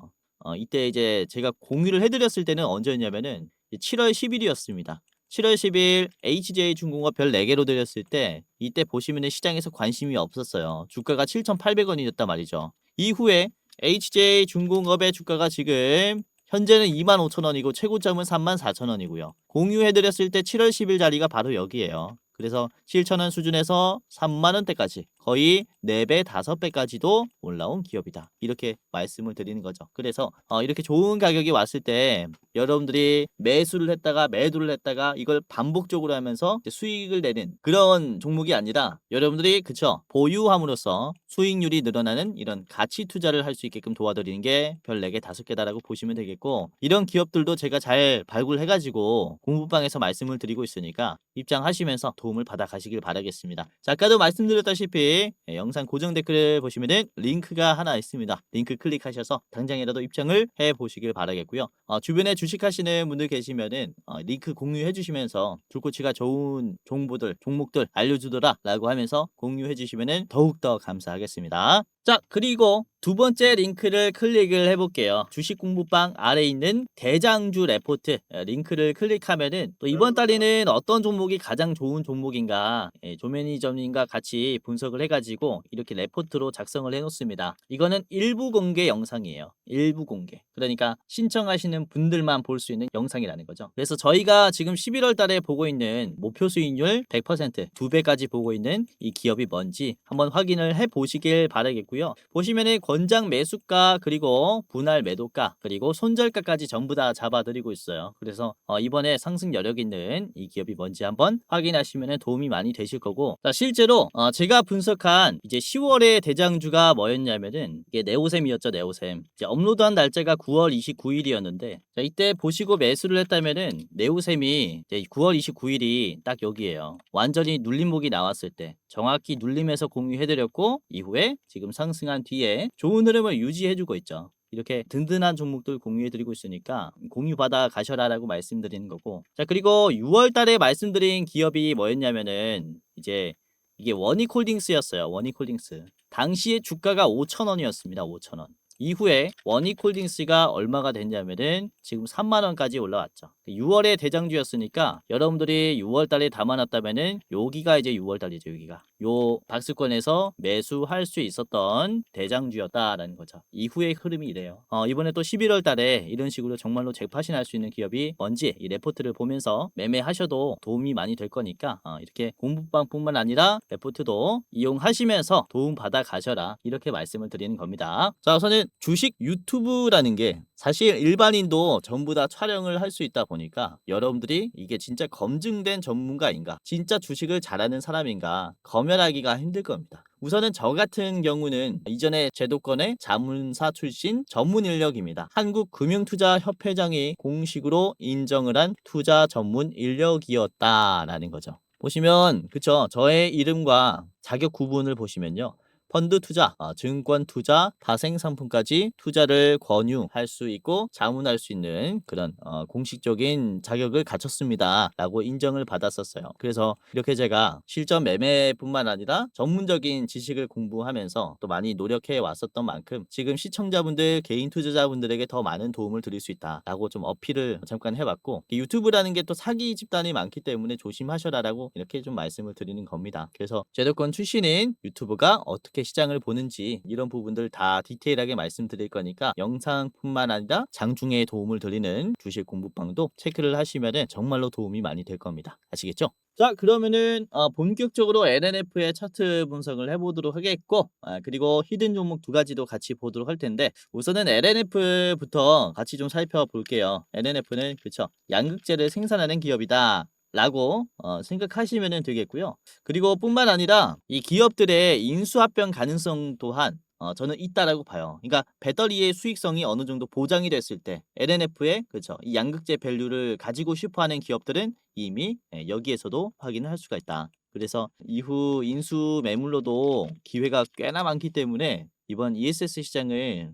이때 이제 제가 공유를 해드렸을 때는 언제였냐면은 7월 10일이었습니다. 7월 10일 HJ중공업 별 4개로 드렸을 때 이때 보시면은 시장에서 관심이 없었어요. 주가가 7,800원이었단 말이죠. 이후에 HJ중공업의 주가가 지금 현재는 25,000원이고 최고점은 34,000원이고요. 공유해드렸을 때 7월 10일 자리가 바로 여기에요. 그래서 7,000원 수준에서 3만원대까지 거의 4배, 5배까지도 올라온 기업이다. 이렇게 말씀을 드리는 거죠. 그래서 이렇게 좋은 가격이 왔을 때 여러분들이 매수를 했다가 매도를 했다가 이걸 반복적으로 하면서 수익을 내는 그런 종목이 아니라 여러분들이 그쵸 보유함으로써 수익률이 늘어나는 이런 가치 투자를 할 수 있게끔 도와드리는 게 별 4개, 5개다라고 보시면 되겠고, 이런 기업들도 제가 잘 발굴해가지고 공부방에서 말씀을 드리고 있으니까 입장하시면서 도움을 받아 가시길 바라겠습니다. 자, 아까도 말씀드렸다시피 영상 고정 댓글을 보시면은 링크가 하나 있습니다. 링크 클릭하셔서 당장이라도 입장을 해 보시길 바라겠고요. 주변에 주식하시는 분들 계시면은 링크 공유해 주시면서 줄코치가 좋은 정보들, 종목들 알려주더라 라고 하면서 공유해 주시면은 더욱더 감사하겠습니다. 자, 그리고 두 번째 링크를 클릭을 해볼게요. 주식 공부방 아래에 있는 대장주 레포트 링크를 클릭하면은 또 이번 달에는 어떤 종목이 가장 좋은 종목인가 조매니저님과 같이 분석을 해가지고 이렇게 레포트로 작성을 해놓습니다. 이거는 일부 공개 영상이에요. 일부 공개. 그러니까 신청하시는 분들만 볼 수 있는 영상이라는 거죠. 그래서 저희가 지금 11월 달에 보고 있는 목표 수익률 100%, 2배까지 보고 있는 이 기업이 뭔지 한번 확인을 해 보시길 바라겠고요. 보시면은 권장 매수가 그리고 분할 매도가 그리고 손절가까지 전부 다 잡아드리고 있어요. 그래서 이번에 상승 여력 있는 이 기업이 뭔지 한번 확인하시면 도움이 많이 되실 거고, 자, 실제로 제가 분석한 이제 10월의 대장주가 뭐였냐면은 이게 네오셈이었죠. 네오셈. 이제 업로드한 날짜가 9월 29일이었는데 자, 이때 보시고 매수를 했다면은 네오셈이 이제 9월 29일이 딱 여기에요. 완전히 눌림목이 나왔을 때 정확히 눌림에서 공유해드렸고, 이후에 지금 상승한 뒤에 좋은 흐름을 유지해주고 있죠. 이렇게 든든한 종목들 공유해드리고 있으니까 공유 받아 가셔라라고 말씀드리는 거고, 자, 그리고 6월 달에 말씀드린 기업이 뭐였냐면은 이제 이게 원익홀딩스였어요. 원익홀딩스. 당시에 주가가 5,000원이었습니다. 5,000원. 이후에 원익홀딩스가 얼마가 됐냐면은 지금 3만원까지 올라왔죠. 6월에 대장주였으니까 여러분들이 6월 달에 담아놨다면은 여기가 이제 6월 달이죠. 여기가 요 박스권에서 매수할 수 있었던 대장주였다라는 거죠. 이후의 흐름이 이래요. 이번에 또 11월 달에 이런 식으로 정말로 잭팟이 날 수 있는 기업이 뭔지 이 레포트를 보면서 매매하셔도 도움이 많이 될 거니까 이렇게 공부방뿐만 아니라 레포트도 이용하시면서 도움 받아 가셔라 이렇게 말씀을 드리는 겁니다. 자, 우선은 주식 유튜브라는 게 사실 일반인도 전부 다 촬영을 할 수 있다 보니까 여러분들이 이게 진짜 검증된 전문가인가, 진짜 주식을 잘하는 사람인가 검열하기가 힘들 겁니다. 우선은 저 같은 경우는 이전에 제도권의 자문사 출신 전문 인력입니다. 한국금융투자협회장이 공식으로 인정을 한 투자 전문 인력이었다라는 거죠. 보시면 그쵸, 저의 이름과 자격 구분을 보시면요, 펀드 투자, 증권 투자, 파생 상품까지 투자를 권유할 수 있고 자문할 수 있는 그런 공식적인 자격을 갖췄습니다 라고 인정을 받았었어요. 그래서 이렇게 제가 실전 매매뿐만 아니라 전문적인 지식을 공부하면서 또 많이 노력해 왔었던 만큼 지금 시청자분들, 개인 투자자분들에게 더 많은 도움을 드릴 수 있다 라고 좀 어필을 잠깐 해봤고, 유튜브라는 게 또 사기 집단이 많기 때문에 조심하셔라 라고 이렇게 좀 말씀을 드리는 겁니다. 그래서 제도권 출신인 유튜브가 어떻게 어떻게 시장을 보는지 이런 부분들 다 디테일하게 말씀드릴 거니까 영상뿐만 아니라 장중에 도움을 드리는 주식 공부방도 체크를 하시면은 정말로 도움이 많이 될 겁니다. 아시겠죠? 자, 그러면은 본격적으로 LNF의 차트 분석을 해보도록 하겠고, 그리고 히든 종목 두 가지도 같이 보도록 할 텐데, 우선은 LNF부터 같이 좀 살펴볼게요. LNF는 그쵸, 양극재를 생산하는 기업이다 라고 생각하시면 되겠고요. 그리고 뿐만 아니라 이 기업들의 인수합병 가능성 또한 저는 있다라고 봐요. 그러니까 배터리의 수익성이 어느 정도 보장이 됐을 때 LNF의 그렇죠, 이 양극재 밸류를 가지고 싶어하는 기업들은 이미 여기에서도 확인을 할 수가 있다. 그래서 이후 인수 매물로도 기회가 꽤나 많기 때문에 이번 ESS 시장을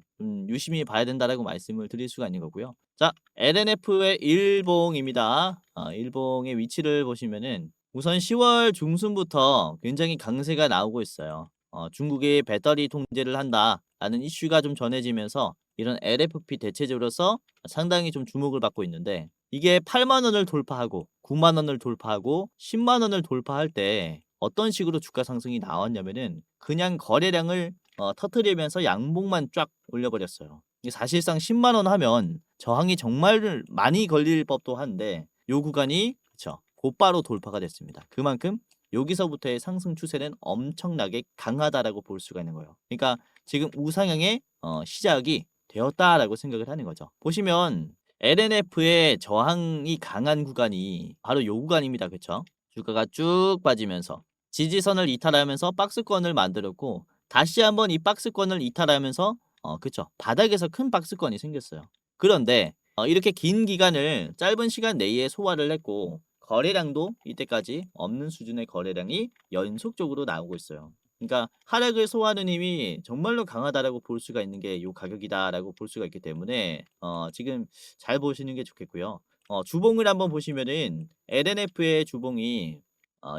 유심히 봐야 된다라고 말씀을 드릴 수가 있는 거고요. 자, LNF의 일봉입니다. 일봉의 위치를 보시면은 우선 10월 중순부터 굉장히 강세가 나오고 있어요. 중국이 배터리 통제를 한다라는 이슈가 좀 전해지면서 이런 LFP 대체제로서 상당히 좀 주목을 받고 있는데, 이게 8만 원을 돌파하고 9만 원을 돌파하고 10만 원을 돌파할 때 어떤 식으로 주가 상승이 나왔냐면은 그냥 거래량을 터트리면서 양봉만 쫙 올려버렸어요. 이게 사실상 10만 원 하면 저항이 정말 많이 걸릴 법도 한데 요 구간이 그쵸, 곧바로 돌파가 됐습니다. 그만큼 여기서부터의 상승 추세는 엄청나게 강하다라고 볼 수가 있는 거예요. 그러니까 지금 우상향의 시작이 되었다라고 생각을 하는 거죠. 보시면 LNF의 저항이 강한 구간이 바로 요 구간입니다. 그쵸? 주가가 쭉 빠지면서 지지선을 이탈하면서 박스권을 만들었고, 다시 한번 이 박스권을 이탈하면서 그쵸, 바닥에서 큰 박스권이 생겼어요. 그런데 이렇게 긴 기간을 짧은 시간 내에 소화를 했고, 거래량도 이때까지 없는 수준의 거래량이 연속적으로 나오고 있어요. 그러니까 하락을 소화하는 힘이 정말로 강하다라고 볼 수가 있는 게 요 가격이다라고 볼 수가 있기 때문에 지금 잘 보시는 게 좋겠고요. 주봉을 한번 보시면은 LNF의 주봉이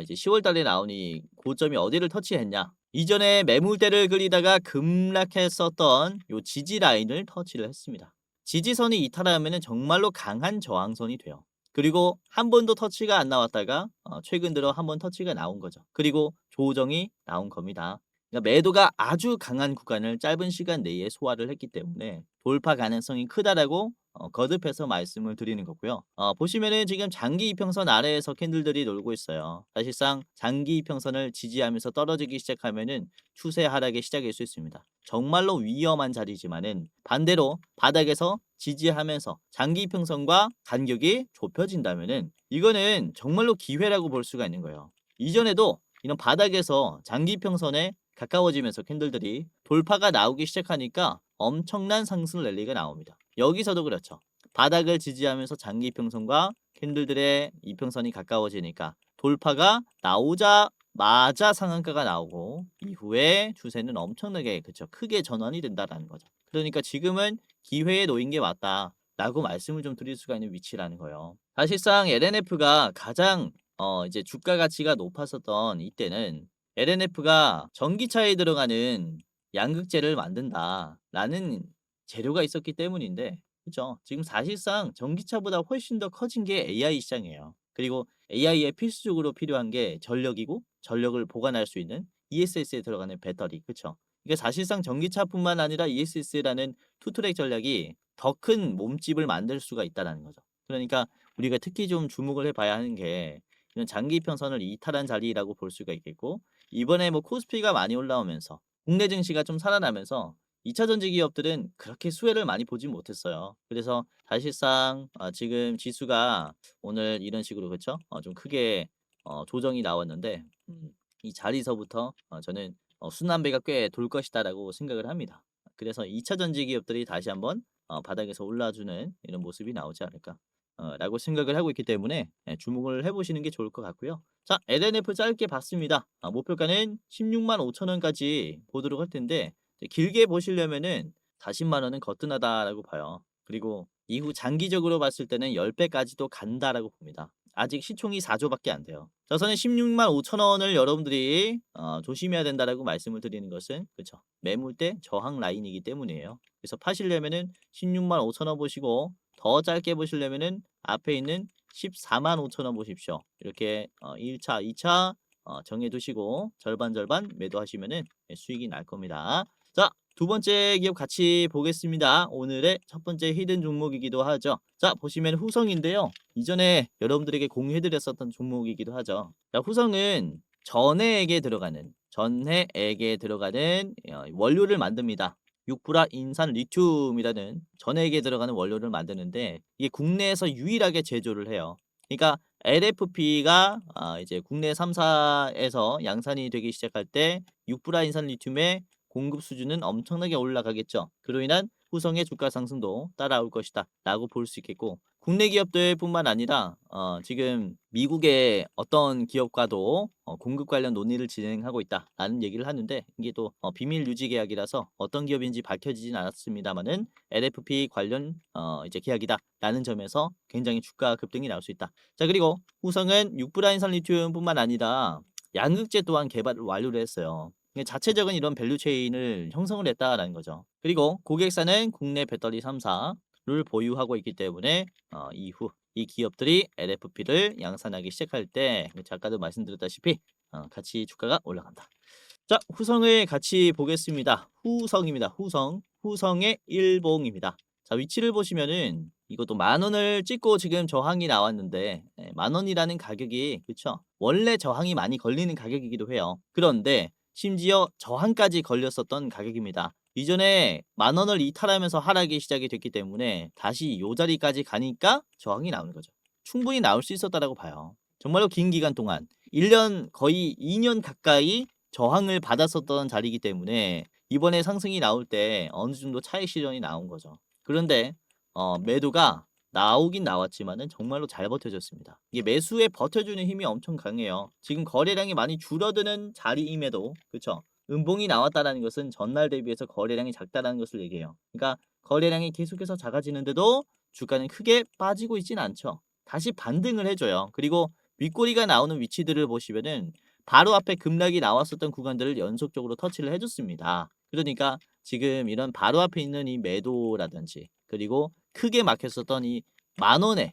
이제 10월 달에 나오니 고점이 어디를 터치했냐? 이전에 매물대를 그리다가 급락했었던 요 지지 라인을 터치를 했습니다. 지지선이 이탈하면은 정말로 강한 저항선이 돼요. 그리고 한 번도 터치가 안 나왔다가 최근 들어 한 번 터치가 나온 거죠. 그리고 조정이 나온 겁니다. 그러니까 매도가 아주 강한 구간을 짧은 시간 내에 소화를 했기 때문에 돌파 가능성이 크다라고 거듭해서 말씀을 드리는 거고요. 보시면은 지금 장기 이평선 아래에서 캔들들이 놀고 있어요. 사실상 장기 이평선을 지지하면서 떨어지기 시작하면은 추세 하락의 시작일 수 있습니다. 정말로 위험한 자리지만은 반대로 바닥에서 지지하면서 장기 이평선과 간격이 좁혀진다면은 이거는 정말로 기회라고 볼 수가 있는 거예요. 이전에도 이런 바닥에서 장기 이평선에 가까워지면서 캔들들이 돌파가 나오기 시작하니까 엄청난 상승 랠리가 나옵니다. 여기서도 그렇죠. 바닥을 지지하면서 장기 이평선과 캔들들의 이평선이 가까워지니까 돌파가 나오자마자 상한가가 나오고 이후에 추세는 엄청나게 그쵸, 크게 전환이 된다라는 거죠. 그러니까 지금은 기회에 놓인 게 맞다 라고 말씀을 좀 드릴 수가 있는 위치라는 거예요. 사실상 LNF가 가장 이제 주가 가치가 높았었던 이때는 LNF가 전기차에 들어가는 양극재를 만든다라는 재료가 있었기 때문인데, 그죠? 지금 사실상 전기차보다 훨씬 더 커진 게 AI 시장이에요. 그리고 AI에 필수적으로 필요한 게 전력이고, 전력을 보관할 수 있는 ESS에 들어가는 배터리, 그쵸? 이게 사실상 전기차뿐만 아니라 ESS라는 투트랙 전략이 더 큰 몸집을 만들 수가 있다는 거죠. 그러니까 우리가 특히 좀 주목을 해봐야 하는 게 이런 장기 평선을 이탈한 자리라고 볼 수가 있겠고, 이번에 뭐 코스피가 많이 올라오면서 국내 증시가 좀 살아나면서 2차 전지 기업들은 그렇게 수혜를 많이 보지 못했어요. 그래서 사실상 지금 지수가 오늘 이런 식으로 그쵸? 좀 크게 조정이 나왔는데, 이 자리서부터 저는 순환배가 꽤 돌 것이다라고 생각을 합니다. 그래서 2차 전지 기업들이 다시 한번 바닥에서 올라주는 이런 모습이 나오지 않을까 라고 생각을 하고 있기 때문에 주목을 해보시는 게 좋을 것 같고요. 자, LNF 짧게 봤습니다. 목표가는 16만 5천 원까지 보도록 할 텐데, 길게 보시려면은 40만 원은 거뜬하다라고 봐요. 그리고 이후 장기적으로 봤을 때는 10배까지도 간다라고 봅니다. 아직 시총이 4조밖에 안 돼요. 저서는 16만 5천 원을 여러분들이 조심해야 된다라고 말씀을 드리는 것은 그렇죠, 매물대 저항 라인이기 때문이에요. 그래서 파시려면은 16만 5천 원 보시고, 더 짧게 보시려면은 앞에 있는 14만 5천 원 보십시오. 이렇게 1차, 2차 정해두시고 절반 절반 매도하시면은 수익이 날 겁니다. 자, 두 번째 기업 같이 보겠습니다. 오늘의 첫 번째 히든 종목이기도 하죠. 자, 보시면 후성인데요. 이전에 여러분들에게 공유해드렸었던 종목이기도 하죠. 자, 후성은 전해액에 들어가는 원료를 만듭니다. 육불화 인산 리튬이라는 전해액에 들어가는 원료를 만드는데 이게 국내에서 유일하게 제조를 해요. 그러니까 LFP가 이제 국내 3사에서 양산이 되기 시작할 때 육불화 인산 리튬의 공급 수준은 엄청나게 올라가겠죠. 그로 인한 후성의 주가 상승도 따라올 것이다 라고 볼 수 있겠고, 국내 기업들뿐만 아니라 지금 미국의 어떤 기업과도 공급 관련 논의를 진행하고 있다라는 얘기를 하는데, 이게 또 비밀 유지 계약이라서 어떤 기업인지 밝혀지진 않았습니다만은 LFP 관련 이제 계약이다라는 점에서 굉장히 주가 급등이 나올 수 있다. 자, 그리고 후성은 육브라인산 리튬뿐만 아니라 양극재 또한 개발을 완료를 했어요. 자체적인 이런 밸류 체인을 형성을 했다라는 거죠. 그리고 고객사는 국내 배터리 3사를 보유하고 있기 때문에 이후 이 기업들이 LFP를 양산하기 시작할 때 아까도 말씀드렸다시피 같이 주가가 올라간다. 자, 후성을 같이 보겠습니다. 후성입니다. 후성의 일봉입니다. 자, 위치를 보시면은 이것도 10,000원을 찍고 지금 저항이 나왔는데 10,000원이라는 가격이, 그쵸? 원래 저항이 많이 걸리는 가격이기도 해요. 그런데 심지어 저항까지 걸렸었던 가격입니다. 이전에 10,000원을 이탈하면서 하락이 시작이 됐기 때문에 다시 이 자리까지 가니까 저항이 나오는 거죠. 충분히 나올 수 있었다라고 봐요. 정말로 긴 기간 동안 1년 거의 2년 가까이 저항을 받았었던 자리이기 때문에 이번에 상승이 나올 때 어느 정도 차익 실현이 나온 거죠. 그런데 매도가 나오긴 나왔지만은 정말로 잘 버텨줬습니다. 이게 매수에 버텨주는 힘이 엄청 강해요. 지금 거래량이 많이 줄어드는 자리임에도, 그쵸? 음봉이 나왔다라는 것은 전날 대비해서 거래량이 작다라는 것을 얘기해요. 그러니까 거래량이 계속해서 작아지는데도 주가는 크게 빠지고 있진 않죠. 다시 반등을 해줘요. 그리고 윗꼬리가 나오는 위치들을 보시면은 바로 앞에 급락이 나왔었던 구간들을 연속적으로 터치를 해줬습니다. 그러니까 지금 이런 바로 앞에 있는 이 매도라든지, 그리고 크게 막혔었던 이 10,000원의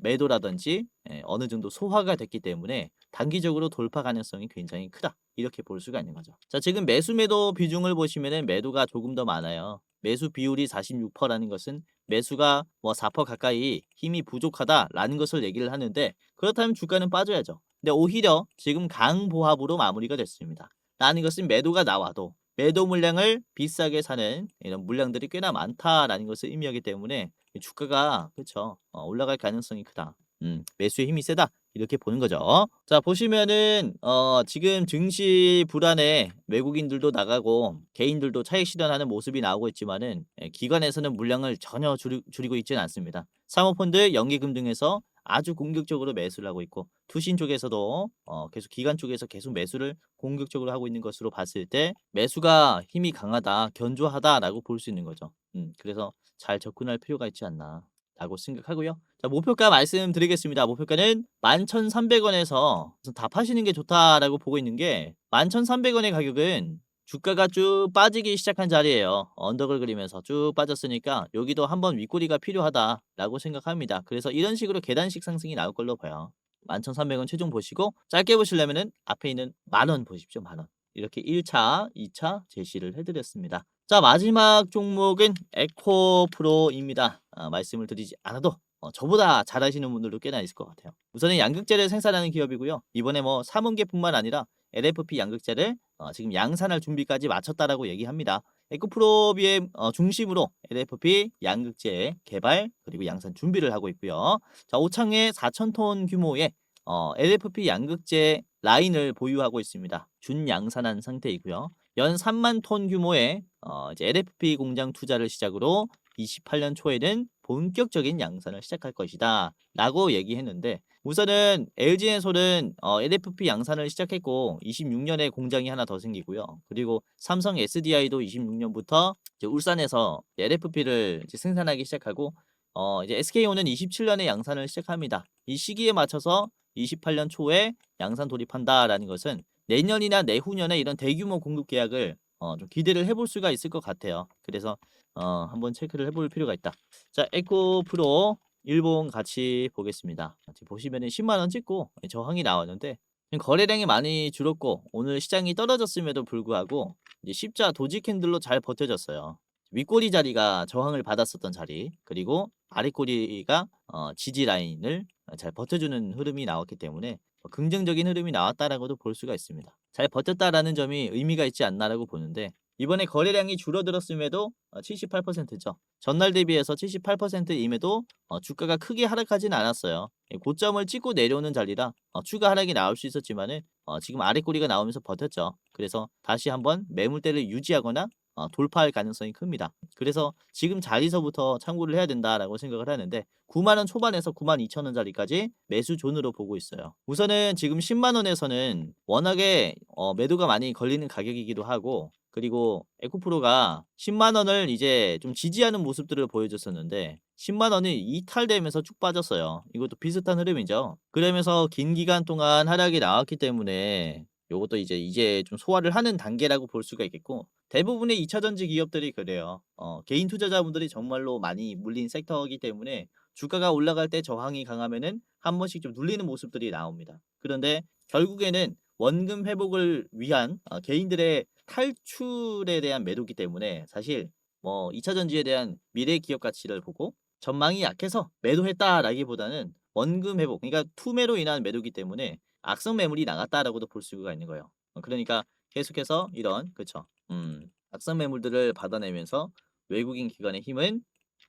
매도라든지 어느 정도 소화가 됐기 때문에 단기적으로 돌파 가능성이 굉장히 크다, 이렇게 볼 수가 있는 거죠. 자, 지금 매수 매도 비중을 보시면은 매도가 조금 더 많아요. 매수 비율이 46%라는 것은 매수가 뭐 4% 가까이 힘이 부족하다라는 것을 얘기를 하는데, 그렇다면 주가는 빠져야죠. 근데 오히려 지금 강보합으로 마무리가 됐습니다. 라는 것은 매도가 나와도 매도 물량을 비싸게 사는 이런 물량들이 꽤나 많다라는 것을 의미하기 때문에 주가가, 그쵸, 올라갈 가능성이 크다. 매수의 힘이 세다, 이렇게 보는 거죠. 자, 보시면은 지금 증시 불안에 외국인들도 나가고 개인들도 차익 실현하는 모습이 나오고 있지만은 기관에서는 물량을 전혀 줄이고 있지는 않습니다. 사모펀드, 연기금 등에서 아주 공격적으로 매수를 하고 있고, 투신 쪽에서도 계속 기관 쪽에서 계속 매수를 공격적으로 하고 있는 것으로 봤을 때 매수가 힘이 강하다, 견조하다라고 볼 수 있는 거죠. 그래서 잘 접근할 필요가 있지 않나 라고 생각하고요. 자, 목표가 말씀드리겠습니다. 목표가는 11,300원에서 다 파시는 게 좋다라고 보고 있는 게, 11,300원의 가격은 주가가 쭉 빠지기 시작한 자리예요. 언덕을 그리면서 쭉 빠졌으니까 여기도 한번 윗꼬리가 필요하다라고 생각합니다. 그래서 이런 식으로 계단식 상승이 나올 걸로 봐요. 11,300원 최종 보시고, 짧게 보시려면은 앞에 있는 10,000원 보십시오. 10,000원. 이렇게 1차, 2차 제시를 해드렸습니다. 자, 마지막 종목은 에코프로입니다. 말씀을 드리지 않아도 저보다 잘 아시는 분들도 꽤나 있을 것 같아요. 우선은 양극재를 생산하는 기업이고요. 이번에 뭐 3원계뿐만 아니라 LFP 양극재를 지금 양산할 준비까지 마쳤다라고 얘기합니다. 에코프로비의 중심으로 LFP 양극재 개발 그리고 양산 준비를 하고 있고요. 자, 오창에 4,000톤 규모의 LFP 양극재 라인을 보유하고 있습니다. 준양산한 상태이고요. 연 3만 톤 규모의 이제 LFP 공장 투자를 시작으로 28년 초에는 본격적인 양산을 시작할 것이다 라고 얘기했는데, 우선은 LG엔솔은 LFP 양산을 시작했고 26년에 공장이 하나 더 생기고요. 그리고 삼성 SDI도 26년부터 울산에서 LFP를 생산하기 시작하고 이제 SK온은 27년에 양산을 시작합니다. 이 시기에 맞춰서 28년 초에 양산 돌입한다라는 것은 내년이나 내후년에 이런 대규모 공급 계약을 좀 기대를 해볼 수가 있을 것 같아요. 그래서 한번 체크를 해볼 필요가 있다. 자, 에코프로 일본 같이 보겠습니다. 지금 보시면은 10만 원 찍고 저항이 나왔는데 지금 거래량이 많이 줄었고 오늘 시장이 떨어졌음에도 불구하고 이제 십자 도지 캔들로 잘 버텨졌어요. 윗꼬리 자리가 저항을 받았었던 자리, 그리고 아랫꼬리가 지지 라인을 잘 버텨주는 흐름이 나왔기 때문에 긍정적인 흐름이 나왔다라고도 볼 수가 있습니다. 잘 버텼다라는 점이 의미가 있지 않나라고 보는데, 이번에 거래량이 줄어들었음에도 78%죠. 전날 대비해서 78%임에도 주가가 크게 하락하진 않았어요. 고점을 찍고 내려오는 자리라 추가 하락이 나올 수 있었지만은 지금 아랫꼬리가 나오면서 버텼죠. 그래서 다시 한번 매물대를 유지하거나 돌파할 가능성이 큽니다. 그래서 지금 자리서부터 참고를 해야 된다라고 생각을 하는데, 9만 원 초반에서 9만 2천 원 자리까지 매수 존으로 보고 있어요. 우선은 지금 10만 원에서는 워낙에 매도가 많이 걸리는 가격이기도 하고, 그리고 에코프로가 10만 원을 이제 좀 지지하는 모습들을 보여줬었는데 10만 원이 이탈되면서 쭉 빠졌어요. 이것도 비슷한 흐름이죠. 그러면서 긴 기간 동안 하락이 나왔기 때문에 요것도 이제 좀 소화를 하는 단계라고 볼 수가 있겠고, 대부분의 2차 전지 기업들이 그래요. 개인 투자자분들이 정말로 많이 물린 섹터이기 때문에 주가가 올라갈 때 저항이 강하면은 한 번씩 좀 눌리는 모습들이 나옵니다. 그런데 결국에는 원금 회복을 위한 개인들의 탈출에 대한 매도기 때문에, 사실 뭐 2차 전지에 대한 미래 기업 가치를 보고 전망이 약해서 매도했다라기보다는 원금 회복, 그러니까 투매로 인한 매도기 때문에 악성 매물이 나갔다라고도 볼 수가 있는 거예요. 그러니까 계속해서 이런, 그쵸, 악성 매물들을 받아내면서 외국인 기관의 힘은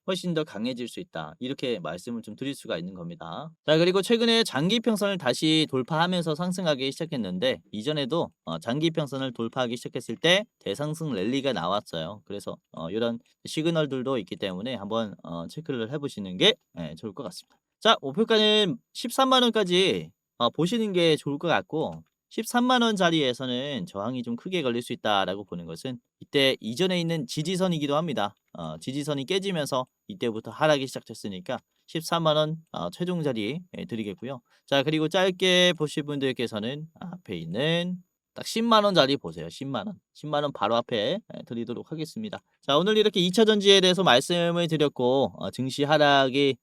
훨씬 더 강해질 수 있다, 이렇게 말씀을 좀 드릴 수가 있는 겁니다. 자, 그리고 최근에 장기 평선을 다시 돌파하면서 상승하기 시작했는데, 이전에도 장기 평선을 돌파하기 시작했을 때 대상승 랠리가 나왔어요. 그래서 이런 시그널들도 있기 때문에 한번 체크를 해보시는 게 좋을 것 같습니다. 자, 목표가는 13만 원까지 보시는 게 좋을 것 같고, 13만 원 자리에서는 저항이 좀 크게 걸릴 수 있다라고 보는 것은 이때 이전에 있는 지지선이기도 합니다. 지지선이 깨지면서 이때부터 하락이 시작됐으니까 13만 원 최종 자리 드리겠고요. 자, 그리고 짧게 보실 분들께서는 앞에 있는 딱 10만 원 자리 보세요. 10만 원. 10만 원 바로 앞에 드리도록 하겠습니다. 자, 오늘 이렇게 2차 전지에 대해서 말씀을 드렸고, 증시 하락이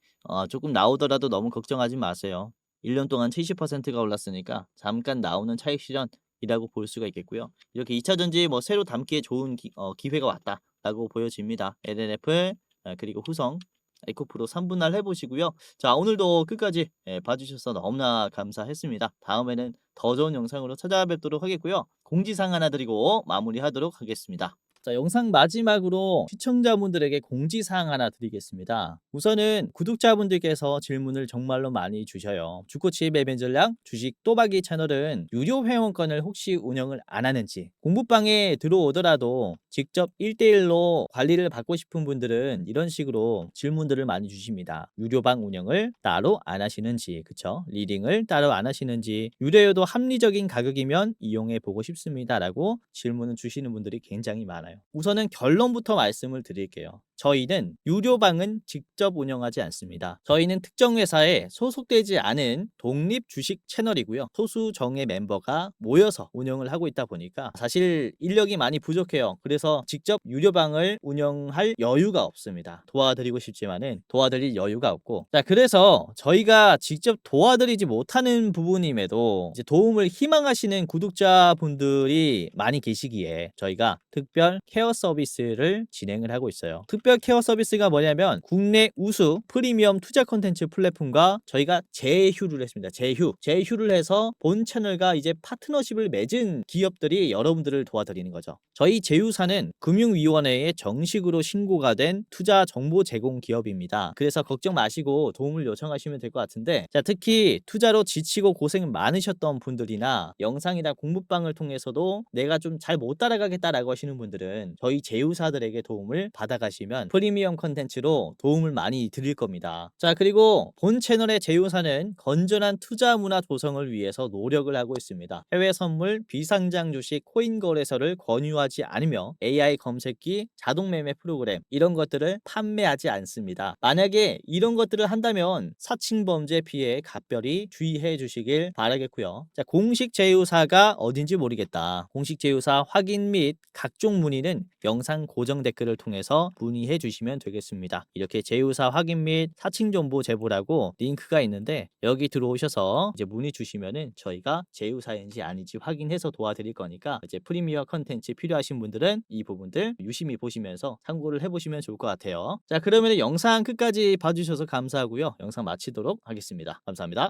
조금 나오더라도 너무 걱정하지 마세요. 1년 동안 70%가 올랐으니까 잠깐 나오는 차익 실현이라고 볼 수가 있겠고요. 이렇게 2차 전지 뭐 새로 담기에 좋은 기회가 왔다라고 보여집니다. LNF 그리고 후성, 에코프로 3분할 해보시고요. 자, 오늘도 끝까지 봐주셔서 너무나 감사했습니다. 다음에는 더 좋은 영상으로 찾아뵙도록 하겠고요. 공지사항 하나 드리고 마무리하도록 하겠습니다. 자, 영상 마지막으로 시청자분들에게 공지사항 하나 드리겠습니다. 우선은 구독자분들께서 질문을 정말로 많이 주셔요. 주코치 매매 전략 주식 또박이 채널은 유료 회원권을 혹시 운영을 안 하는지, 공부방에 들어오더라도 직접 1대1로 관리를 받고 싶은 분들은 이런 식으로 질문들을 많이 주십니다. 유료방 운영을 따로 안 하시는지, 그쵸? 리딩을 따로 안 하시는지, 유료여도 합리적인 가격이면 이용해 보고 싶습니다 라고 질문을 주시는 분들이 굉장히 많아요. 우선은 결론부터 말씀을 드릴게요. 저희는 유료방은 직접 운영하지 않습니다. 저희는 특정 회사에 소속되지 않은 독립 주식 채널이고요. 소수 정예 멤버가 모여서 운영을 하고 있다 보니까 사실 인력이 많이 부족해요. 그래서 직접 유료방을 운영할 여유가 없습니다. 도와드리고 싶지만은 도와드릴 여유가 없고, 자, 그래서 저희가 직접 도와드리지 못하는 부분임에도 이제 도움을 희망하시는 구독자분들이 많이 계시기에 저희가 특별 케어 서비스를 진행을 하고 있어요. 특별 케어 서비스가 뭐냐면 국내 우수 프리미엄 투자 콘텐츠 플랫폼과 저희가 제휴를 했습니다. 제휴를 해서 본 채널과 이제 파트너십을 맺은 기업들이 여러분들을 도와드리는 거죠. 저희 제휴사는 금융위원회에 정식으로 신고가 된 투자 정보 제공 기업입니다. 그래서 걱정 마시고 도움을 요청하시면 될 것 같은데, 자, 특히 투자로 지치고 고생 많으셨던 분들이나 영상이나 공부방을 통해서도 내가 좀 잘 못 따라가겠다라고 하시는 분들은 저희 제휴사들에게 도움을 받아가시면 프리미엄 컨텐츠로 도움을 많이 드릴 겁니다. 자, 그리고 본 채널의 제휴사는 건전한 투자 문화 조성을 위해서 노력을 하고 있습니다. 해외 선물, 비상장 주식, 코인 거래소를 권유하지 않으며 AI 검색기, 자동 매매 프로그램 이런 것들을 판매하지 않습니다. 만약에 이런 것들을 한다면 사칭 범죄 피해에 각별히 주의해 주시길 바라겠고요. 자, 공식 제휴사가 어딘지 모르겠다. 공식 제휴사 확인 및 각종 문의는 영상 고정 댓글을 통해서 문의 문의해 주시면 되겠습니다. 이렇게 제휴사 확인 및 사칭 정보 제보라고 링크가 있는데 여기 들어오셔서 이제 문의 주시면은 저희가 제휴사인지 아닌지 확인해서 도와드릴 거니까 이제 프리미어 컨텐츠 필요하신 분들은 이 부분들 유심히 보시면서 참고를 해보시면 좋을 것 같아요. 자, 그러면 영상 끝까지 봐주셔서 감사하고요. 영상 마치도록 하겠습니다. 감사합니다.